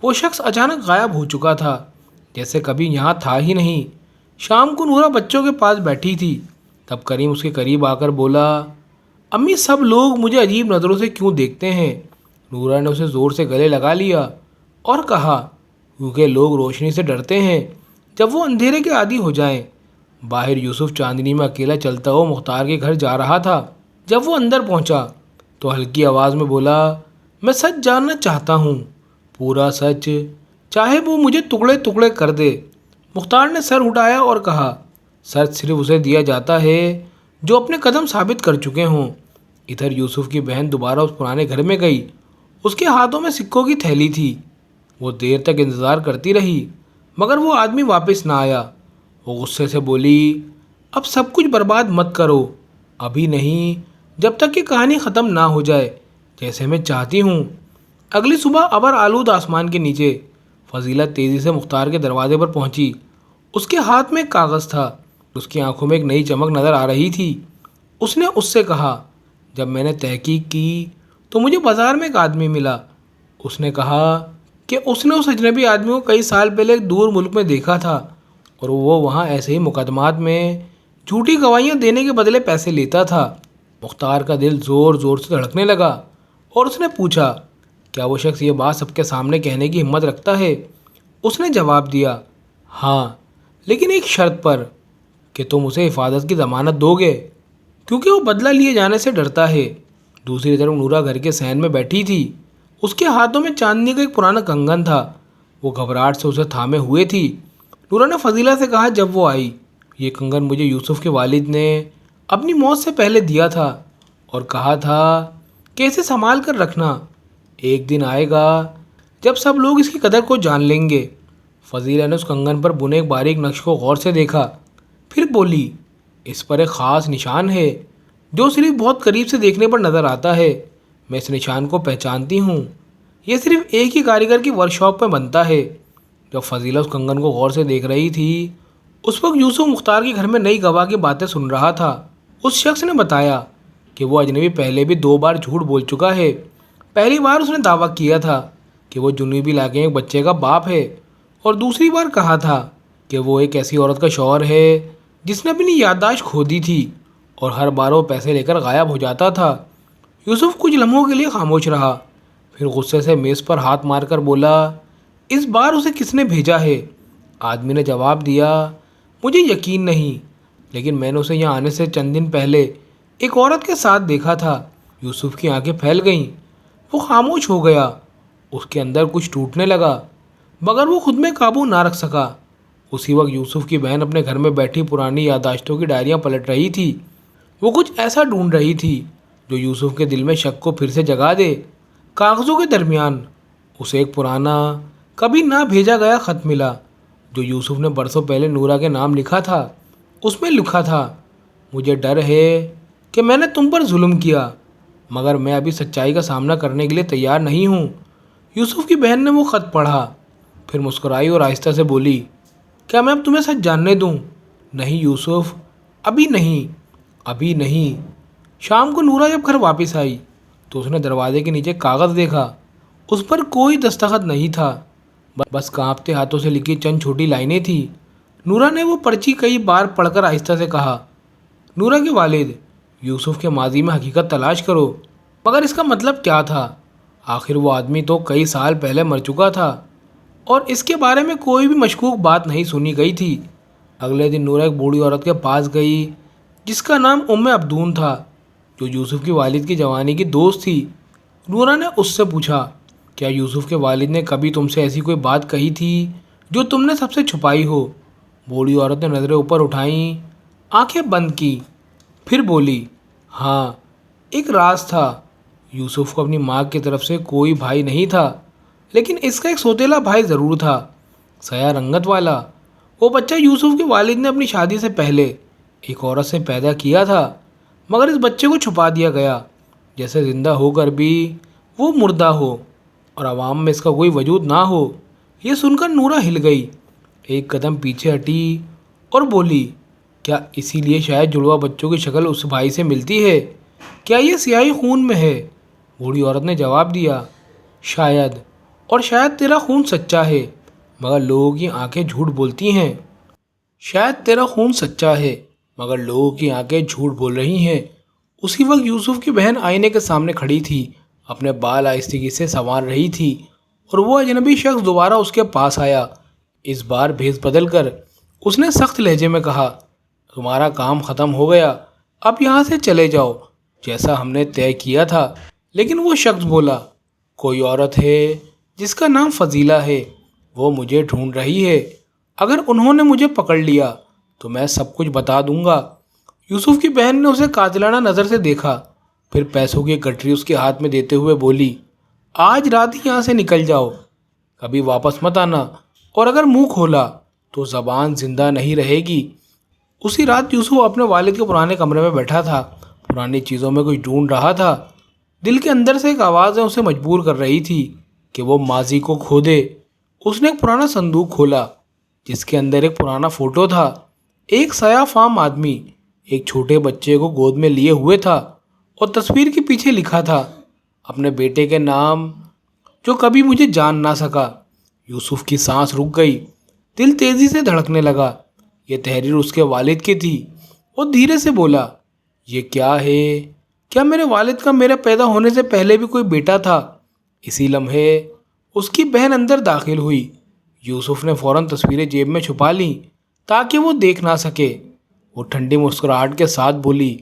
وہ شخص اچانک غائب ہو چکا تھا، جیسے کبھی یہاں تھا ہی نہیں۔ شام کو نورا بچوں کے پاس بیٹھی تھی، تب کریم اس کے قریب آ کر بولا، امی سب لوگ مجھے عجیب نظروں سے کیوں دیکھتے ہیں؟ نورا نے اسے زور سے گلے لگا لیا اور کہا، کیونکہ لوگ روشنی سے ڈرتے ہیں جب وہ اندھیرے کے عادی ہو جائیں۔ باہر یوسف چاندنی میں اکیلا چلتا ہوا مختار کے گھر جا رہا تھا۔ جب وہ اندر پہنچا تو ہلکی آواز میں بولا، میں سچ جاننا چاہتا ہوں، پورا سچ، چاہے وہ مجھے ٹکڑے ٹکڑے کر دے۔ مختار نے سر اٹھایا اور کہا، سچ صرف اسے دیا جاتا ہے جو اپنے قدم ثابت کر چکے ہوں۔ ادھر یوسف کی بہن دوبارہ اس پرانے گھر میں گئی، اس کے ہاتھوں میں سکوں کی تھیلی تھی۔ وہ دیر تک انتظار کرتی رہی مگر وہ آدمی واپس نہ آیا۔ وہ غصے سے بولی، اب سب کچھ برباد مت کرو، ابھی نہیں، جب تک کہ کہانی ختم نہ ہو جائے جیسے میں چاہتی ہوں۔ اگلی صبح ابر آلود آسمان کے نیچے فضیلہ تیزی سے مختار کے دروازے پر پہنچی۔ اس کے ہاتھ میں ایک کاغذ تھا، اس کی آنکھوں میں ایک نئی چمک نظر آ رہی تھی۔ اس نے اس سے کہا، جب میں نے تحقیق کی تو مجھے بازار میں ایک آدمی ملا۔ اس نے کہا کہ اس نے اس اجنبی آدمی کو کئی سال پہلے ایک دور ملک میں دیکھا تھا اور وہ وہاں ایسے ہی مقدمات میں جھوٹی گواہیاں دینے کے بدلے پیسے لیتا تھا۔ مختار کا دل زور زور سے دھڑکنے لگا اور اس نے پوچھا، کیا وہ شخص یہ بات سب کے سامنے کہنے کی ہمت رکھتا ہے؟ اس نے جواب دیا، ہاں، لیکن ایک شرط پر، کہ تم اسے حفاظت کی ضمانت دو گے، کیونکہ وہ بدلہ لیے جانے سے ڈرتا ہے۔ دوسری طرف نورا گھر کے صحن میں بیٹھی تھی، اس کے ہاتھوں میں چاندنی کا ایک پرانا کنگن تھا، وہ گھبراہٹ سے اسے تھامے ہوئے تھی۔ نورا نے فضیلہ سے کہا جب وہ آئی، یہ کنگن مجھے یوسف کے والد نے اپنی موت سے پہلے دیا تھا اور کہا تھا کہ اسے سنبھال کر رکھنا، ایک دن آئے گا جب سب لوگ اس کی قدر کو جان لیں گے۔ فضیلہ نے اس کنگن پر بنے ایک باریک نقش کو غور سے دیکھا، پھر بولی، اس پر ایک خاص نشان ہے جو صرف بہت قریب سے دیکھنے پر نظر آتا ہے، میں اس نشان کو پہچانتی ہوں، یہ صرف ایک ہی کاریگر کی ورکشاپ میں بنتا ہے۔ جب فضیلہ اس کنگن کو غور سے دیکھ رہی تھی، اس وقت یوسف مختار کے گھر میں نئی گواہ کی باتیں سن رہا تھا۔ اس شخص نے بتایا کہ وہ اجنبی پہلے بھی 2 بار جھوٹ بول چکا ہے۔ پہلی بار اس نے دعویٰ کیا تھا کہ وہ جنوبی علاقے میں ایک بچے کا باپ ہے، اور دوسری بار کہا تھا کہ وہ ایک ایسی عورت کا شوہر ہے جس نے اپنی یادداشت کھو دی تھی اور ہر بار وہ پیسے لے کر غائب ہو جاتا تھا۔ یوسف کچھ لمحوں کے لیے خاموش رہا، پھر غصے سے میز پر ہاتھ مار کر بولا، اس بار اسے کس نے بھیجا ہے؟ آدمی نے جواب دیا، مجھے یقین نہیں، لیکن میں نے اسے یہاں آنے سے چند دن پہلے ایک عورت کے ساتھ دیکھا تھا۔ یوسف کی آنکھیں پھیل گئیں، وہ خاموش ہو گیا، اس کے اندر کچھ ٹوٹنے لگا مگر وہ خود میں قابو نہ رکھ سکا۔ اسی وقت یوسف کی بہن اپنے گھر میں بیٹھی پرانی یادداشتوں کی ڈائریاں پلٹ رہی تھی۔ وہ کچھ ایسا ڈھونڈ رہی تھی جو یوسف کے دل میں شک کو پھر سے جگا دے۔ کاغذوں کے درمیان اسے ایک پرانا، کبھی نہ بھیجا گیا خط ملا جو یوسف نے برسوں پہلے نورا کے نام لکھا تھا۔ اس میں لکھا تھا، مجھے ڈر ہے کہ میں نے تم پر ظلم کیا، مگر میں ابھی سچائی کا سامنا کرنے کے لیے تیار نہیں ہوں۔ یوسف کی بہن نے وہ خط پڑھا، پھر مسکرائی اور آہستہ سے بولی، کیا میں اب تمہیں سچ جاننے دوں؟ نہیں یوسف، ابھی نہیں، ابھی نہیں۔ شام کو نورا جب گھر واپس آئی تو اس نے دروازے کے نیچے کاغذ دیکھا۔ اس پر کوئی دستخط نہیں تھا، بس کانپتے ہاتھوں سے لکھی چند چھوٹی لائنیں تھیں۔ نورا نے وہ پرچی کئی بار پڑھ کر آہستہ سے کہا، نورا کے والد، یوسف کے ماضی میں حقیقت تلاش کرو۔ مگر اس کا مطلب کیا تھا؟ آخر وہ آدمی تو کئی سال پہلے مر چکا تھا اور اس کے بارے میں کوئی بھی مشکوک بات نہیں سنی گئی تھی۔ اگلے دن نورا ایک بوڑھی عورت کے پاس گئی جس کا نام عبدون تھا، جو یوسف کی والد کی جوانی کی دوست تھی۔ نورا نے اس سے پوچھا، کیا یوسف کے والد نے کبھی تم سے ایسی کوئی بات کہی تھی جو تم نے سب سے چھپائی ہو؟ بوڑھی عورت نے نظریں اوپر اٹھائیں، آنکھیں بند کی، پھر بولی، ہاں، ایک راز تھا۔ یوسف کو اپنی ماں کی طرف سے کوئی بھائی نہیں تھا، لیکن اس کا ایک سوتیلا بھائی ضرور تھا، سیاہ رنگت والا۔ وہ بچہ یوسف کے والد نے اپنی شادی سے پہلے ایک عورت سے پیدا کیا تھا، مگر اس بچے کو چھپا دیا گیا، جیسے زندہ ہو کر بھی وہ مردہ ہو اور عوام میں اس کا کوئی وجود نہ ہو۔ یہ سن کر نورا ہل گئی، ایک قدم پیچھے ہٹی اور بولی، کیا اسی لیے شاید جڑوا بچوں کی شکل اس بھائی سے ملتی ہے؟ کیا یہ سیاہی خون میں ہے؟ بوڑھی عورت نے جواب دیا، شاید، اور شاید تیرا خون سچا ہے، مگر لوگوں کی آنکھیں جھوٹ بولتی ہیں۔ شاید تیرا خون سچا ہے مگر لوگوں کی آنکھیں جھوٹ بول رہی ہیں۔ اسی وقت یوسف کی بہن آئینے کے سامنے کھڑی تھی، اپنے بال آہستگی سے سنوار رہی تھی، اور وہ اجنبی شخص دوبارہ اس کے پاس آیا، اس بار بھیس بدل کر۔ اس نے سخت لہجے میں کہا، تمہارا کام ختم ہو گیا، اب یہاں سے چلے جاؤ، جیسا ہم نے طے کیا تھا۔ لیکن وہ شخص بولا، کوئی عورت ہے جس کا نام فضیلہ ہے، وہ مجھے ڈھونڈ رہی ہے، اگر انہوں نے مجھے پکڑ لیا تو میں سب کچھ بتا دوں گا۔ یوسف کی بہن نے اسے قاتلانہ نظر سے دیکھا، پھر پیسوں کی گٹری اس کے ہاتھ میں دیتے ہوئے بولی، آج رات ہی یہاں سے نکل جاؤ، کبھی واپس مت آنا، اور اگر منہ کھولا تو زبان زندہ نہیں رہے گی۔ اسی رات یوسف اپنے والد کے پرانے کمرے میں بیٹھا تھا، پرانی چیزوں میں کچھ ڈھونڈ رہا تھا۔ دل کے اندر سے ایک آواز اسے مجبور کر رہی تھی کہ وہ ماضی کو کھو دے۔ اس نے ایک پرانا صندوق کھولا جس کے اندر ایک پرانا فوٹو تھا، ایک سیاہ فام آدمی ایک چھوٹے بچے کو گود میں لیے ہوئے تھا، اور تصویر کے پیچھے لکھا تھا، اپنے بیٹے کے نام جو کبھی مجھے جان نہ سکا۔ یوسف کی سانس رک گئی، دل تیزی سے دھڑکنے لگا۔ یہ تحریر اس کے والد کی تھی۔ وہ دھیرے سے بولا، یہ کیا ہے؟ کیا میرے والد کا میرے پیدا ہونے سے پہلے بھی کوئی بیٹا تھا؟ اسی لمحے اس کی بہن اندر داخل ہوئی۔ یوسف نے فوراً تصویریں جیب میں چھپا لیں تاکہ وہ دیکھ نہ سکے۔ وہ ٹھنڈی مسکراہٹ کے ساتھ بولی،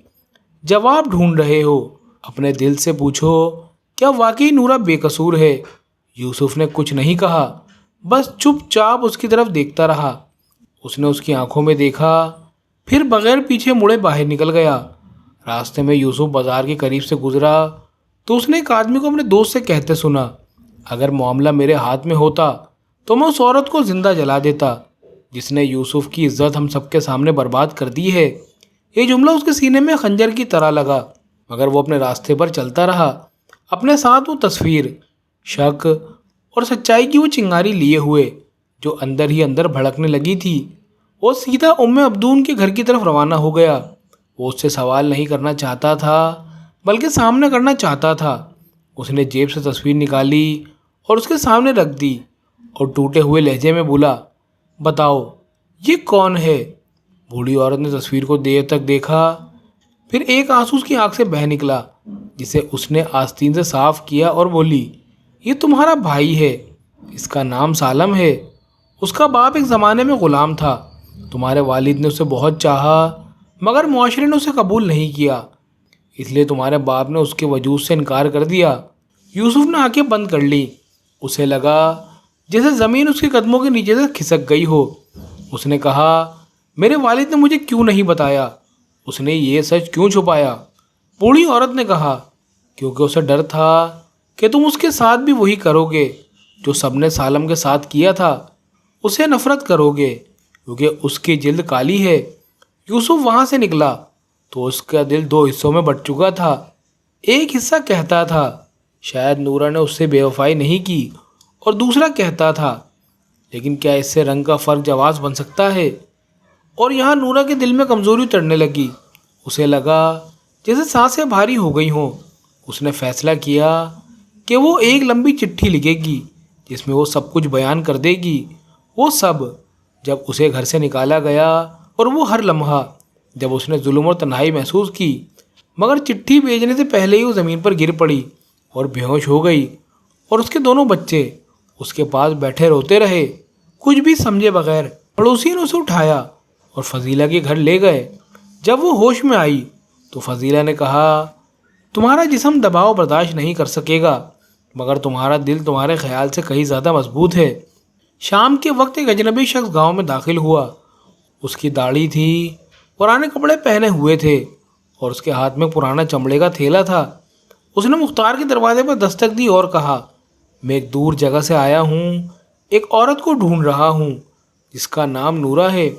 جواب ڈھونڈ رہے ہو؟ اپنے دل سے پوچھو، کیا واقعی نورا بے قصور ہے؟ یوسف نے کچھ نہیں کہا، بس چپ چاپ اس کی طرف دیکھتا رہا۔ اس نے اس کی آنکھوں میں دیکھا، پھر بغیر پیچھے مڑے باہر نکل گیا۔ راستے میں یوسف بازار کے قریب سے گزرا تو اس نے ایک آدمی کو اپنے دوست سے کہتے سنا، اگر معاملہ میرے ہاتھ میں ہوتا تو میں اس عورت کو زندہ جلا دیتا جس نے یوسف کی عزت ہم سب کے سامنے برباد کر دی ہے۔ یہ جملہ اس کے سینے میں خنجر کی طرح لگا، مگر وہ اپنے راستے پر چلتا رہا، اپنے ساتھ وہ تصویر، شک اور سچائی کی وہ چنگاری لیے ہوئے جو اندر ہی اندر بھڑکنے لگی تھی۔ وہ سیدھا عبدون کے گھر کی طرف روانہ ہو گیا۔ وہ اس سے سوال نہیں کرنا چاہتا تھا بلکہ سامنے کرنا چاہتا تھا۔ اس نے جیب سے تصویر نکالی اور اس کے سامنے رکھ دی اور ٹوٹے ہوئے لہجے میں بولا، بتاؤ یہ کون ہے؟ بوڑھی عورت نے تصویر کو دیر تک دیکھا، پھر ایک آنسو اس کی آنکھ سے بہہ نکلا جسے اس نے آستین سے صاف کیا اور بولی، یہ تمہارا بھائی ہے، اس کا نام سالم ہے، اس کا باپ ایک زمانے میں غلام تھا، تمہارے والد نے اسے بہت چاہا مگر معاشرے نے اسے قبول نہیں کیا، اس لیے تمہارے باپ نے اس کے وجود سے انکار کر دیا۔ یوسف نے آنکھیں بند کر لی، اسے لگا جیسے زمین اس کے قدموں کے نیچے سے کھسک گئی ہو۔ اس نے کہا، میرے والد نے مجھے کیوں نہیں بتایا؟ اس نے یہ سچ کیوں چھپایا؟ بوڑھی عورت نے کہا، کیونکہ اسے ڈر تھا کہ تم اس کے ساتھ بھی وہی کرو گے جو سب نے سالم کے ساتھ کیا تھا، اسے نفرت کرو گے کیونکہ اس کی جلد کالی ہے۔ یوسف وہاں سے نکلا تو اس کا دل دو حصوں میں بٹ چکا تھا۔ ایک حصہ کہتا تھا شاید نورا نے اس سے بے وفائی نہیں کی، اور دوسرا کہتا تھا لیکن کیا اس سے رنگ کا فرق جواز بن سکتا ہے؟ اور یہاں نورا کے دل میں کمزوری اترنے لگی۔ اسے لگا جیسے سانسیں بھاری ہو گئی ہوں۔ اس نے فیصلہ کیا کہ وہ ایک لمبی چٹھی لکھے گی جس میں وہ سب کچھ بیان کر دے گی، وہ سب، جب اسے گھر سے نکالا گیا اور وہ ہر لمحہ جب اس نے ظلم اور تنہائی محسوس کی۔ مگر چٹھی بھیجنے سے پہلے ہی وہ زمین پر گر پڑی اور بے ہوش ہو گئی، اور اس کے دونوں بچے اس کے پاس بیٹھے روتے رہے کچھ بھی سمجھے بغیر۔ پڑوسی نے اسے اٹھایا اور فضیلہ کے گھر لے گئے۔ جب وہ ہوش میں آئی تو فضیلہ نے کہا تمہارا جسم دباؤ برداشت نہیں کر سکے گا، مگر تمہارا دل تمہارے خیال سے کہیں زیادہ مضبوط ہے۔ شام کے وقت ایک اجنبی شخص گاؤں میں داخل ہوا۔ اس کی داڑھی تھی، پرانے کپڑے پہنے ہوئے تھے اور اس کے ہاتھ میں پرانا چمڑے کا تھیلا تھا۔ اس نے مختار کے دروازے پر دستک دی اور کہا میں ایک دور جگہ سے آیا ہوں، ایک عورت کو ڈھونڈ رہا ہوں جس کا نام نورا ہے۔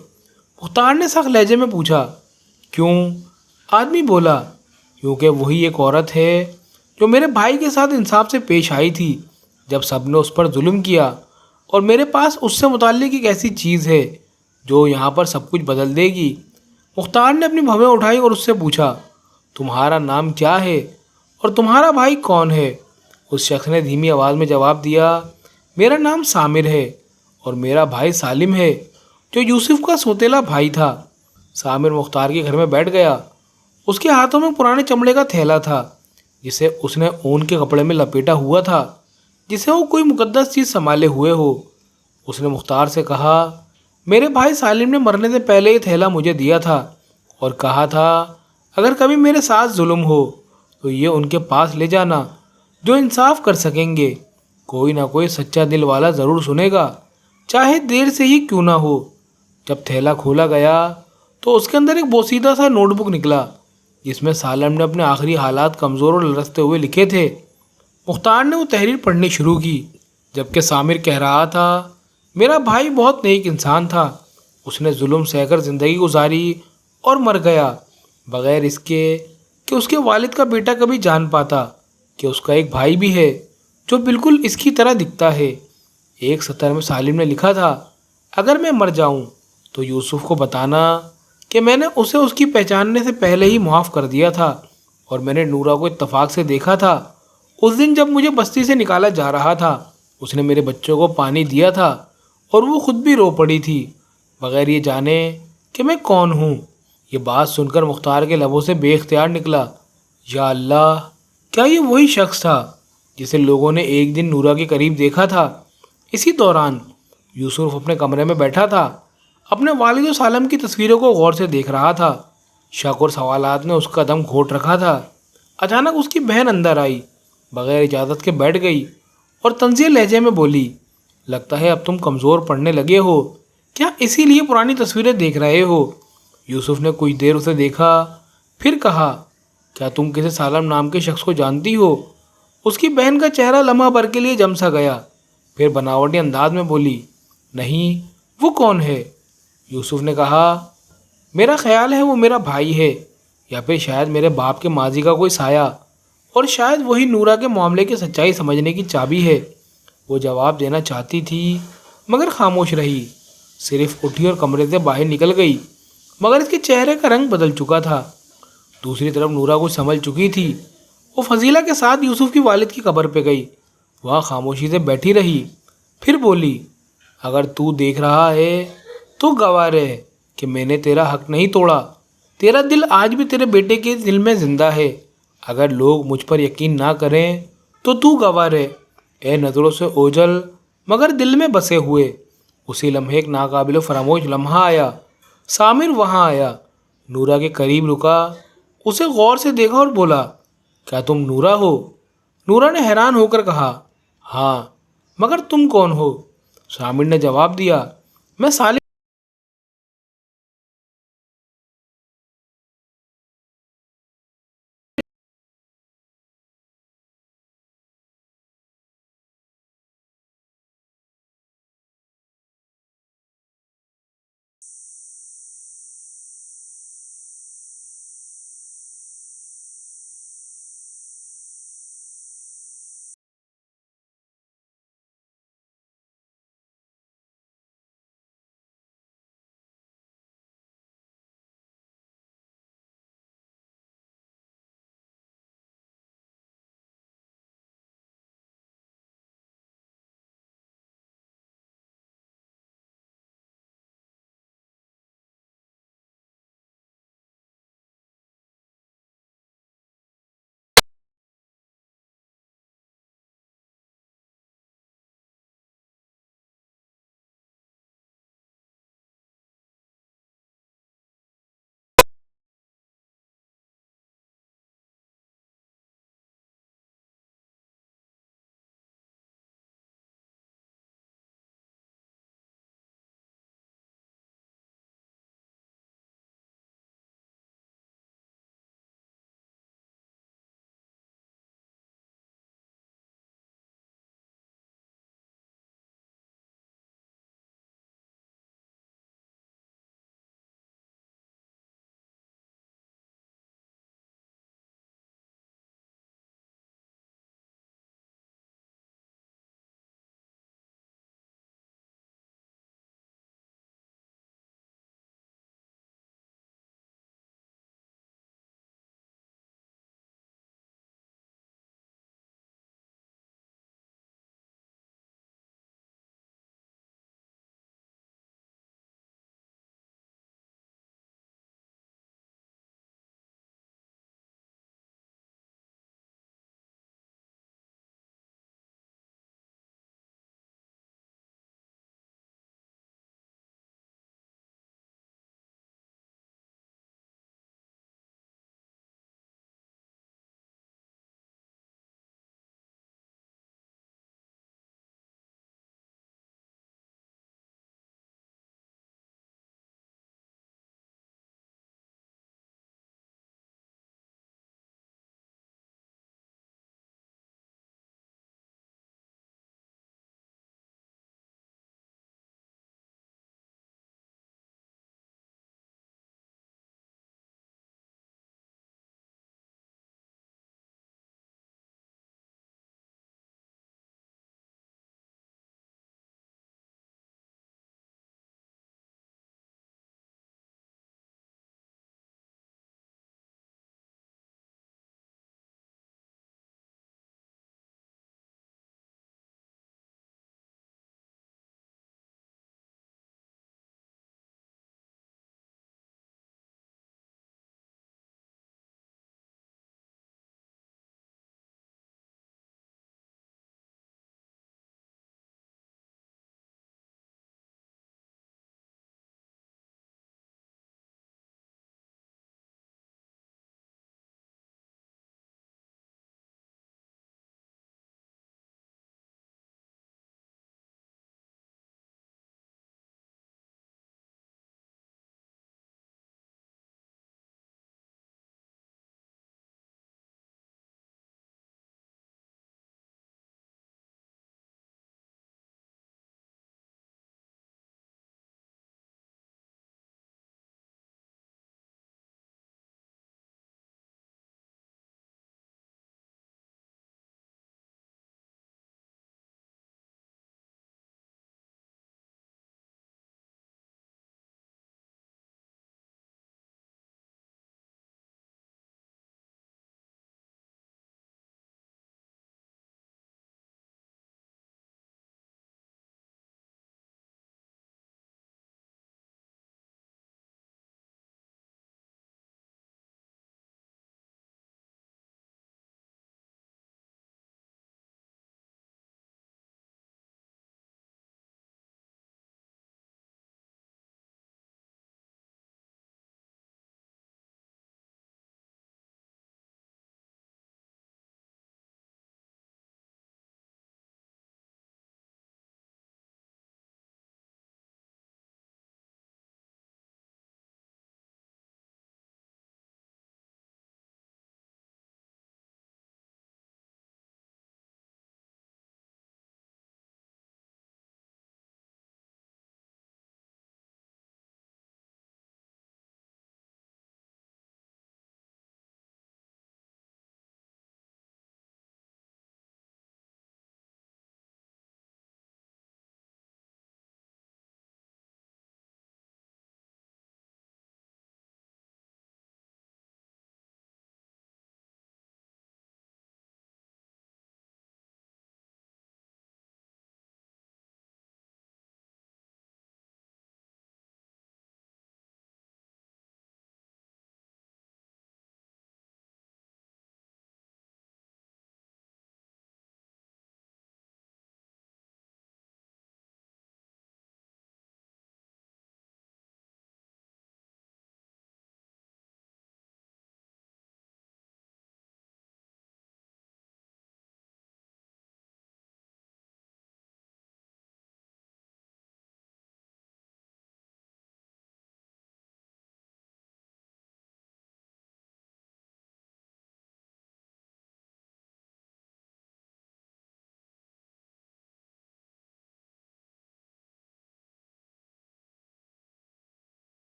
مختار نے سخت لہجے میں پوچھا کیوں؟ آدمی بولا کیونکہ وہی ایک عورت ہے جو میرے بھائی کے ساتھ انصاف سے پیش آئی تھی جب سب نے اس پر ظلم کیا، اور میرے پاس اس سے متعلق ایک ایسی چیز ہے جو یہاں پر سب کچھ بدل دے گی۔ مختار نے اپنی بھویں اٹھائی اور اس سے پوچھا تمہارا نام کیا ہے اور تمہارا بھائی کون ہے؟ اس شخص نے دھیمی آواز میں جواب دیا میرا نام سامر ہے اور میرا بھائی سالم ہے جو یوسف کا سوتیلا بھائی تھا۔ سامر مختار کے گھر میں بیٹھ گیا۔ اس کے ہاتھوں میں پرانے چمڑے کا تھیلا تھا جسے اس نے اون کے کپڑے میں لپیٹا ہوا تھا، جسے وہ کوئی مقدس چیز سنبھالے ہوئے ہو۔ اس نے مختار سے کہا میرے بھائی سالم نے مرنے سے پہلے یہ تھیلا مجھے دیا تھا اور کہا تھا اگر کبھی میرے ساتھ ظلم ہو تو یہ ان کے پاس لے جانا جو انصاف کر سکیں گے، کوئی نہ کوئی سچا دل والا ضرور سنے گا، چاہے دیر سے ہی کیوں نہ ہو۔ جب تھیلا کھولا گیا تو اس کے اندر ایک بوسیدہ سا نوٹ بک نکلا جس میں سالم نے اپنے آخری حالات کمزور اور لرزتے ہوئے لکھے تھے۔ مختار نے وہ تحریر پڑھنی شروع کی جبکہ سامر کہہ رہا تھا میرا بھائی بہت نیک انسان تھا، اس نے ظلم سہ کر زندگی گزاری اور مر گیا بغیر اس کے کہ اس کے والد کا بیٹا کبھی جان پاتا کہ اس کا ایک بھائی بھی ہے جو بالکل اس کی طرح دکھتا ہے۔ ایک سطر میں سالم نے لکھا تھا اگر میں مر جاؤں تو یوسف کو بتانا کہ میں نے اسے اس کی پہچاننے سے پہلے ہی معاف کر دیا تھا اور میں نے نورا کو اتفاق سے دیکھا تھا۔ اس دن جب مجھے بستی سے نکالا جا رہا تھا اس نے میرے بچوں کو پانی دیا تھا اور وہ خود بھی رو پڑی تھی بغیر یہ جانے کہ میں کون ہوں۔ یہ بات سن کر مختار کے لبوں سے بے اختیار نکلا یا اللہ، کیا یہ وہی شخص تھا جسے لوگوں نے ایک دن نورا کے قریب دیکھا تھا؟ اسی دوران یوسف اپنے کمرے میں بیٹھا تھا، اپنے والد و سالم کی تصویروں کو غور سے دیکھ رہا تھا۔ شک اور سوالات نے اس کا دم گھونٹ رکھا تھا۔ اچانک اس کی بہن اندر آئی، بغیر اجازت کے بیٹھ گئی اور طنزیہ لہجے میں بولی لگتا ہے اب تم کمزور پڑنے لگے ہو، کیا اسی لیے پرانی تصویریں دیکھ رہے ہو؟ یوسف نے کچھ دیر اسے دیکھا، پھر کہا کیا تم کسی سالم نام کے شخص کو جانتی ہو؟ اس کی بہن کا چہرہ لمحہ بھر کے لیے جم سا گیا، پھر بناوٹی انداز میں بولی نہیں، وہ کون ہے؟ یوسف نے کہا میرا خیال ہے وہ میرا بھائی ہے، یا پھر شاید میرے باپ کے ماضی کا کوئی سایہ، اور شاید وہی نورا کے معاملے کی سچائی سمجھنے کی چابی ہے۔ وہ جواب دینا چاہتی تھی مگر خاموش رہی، صرف اٹھی اور کمرے سے باہر نکل گئی، مگر اس کے چہرے کا رنگ بدل چکا تھا۔ دوسری طرف نورا کچھ سمجھ چکی تھی۔ وہ فضیلہ کے ساتھ یوسف کی والد کی قبر پہ گئی، وہاں خاموشی سے بیٹھی رہی، پھر بولی اگر تو دیکھ رہا ہے تو گواہ رہے کہ میں نے تیرا حق نہیں توڑا، تیرا دل آج بھی تیرے بیٹے کے دل میں زندہ ہے۔ اگر لوگ مجھ پر یقین نہ کریں تو گواہ رہے، اے نظروں سے اوجھل مگر دل میں بسے ہوئے۔ اسی لمحے ایک ناقابل فراموش لمحہ آیا۔ سامر وہاں آیا، نورا کے قریب رکا، اسے غور سے دیکھا اور بولا کیا تم نورا ہو؟ نورا نے حیران ہو کر کہا ہاں، مگر تم کون ہو؟ سامر نے جواب دیا میں سالم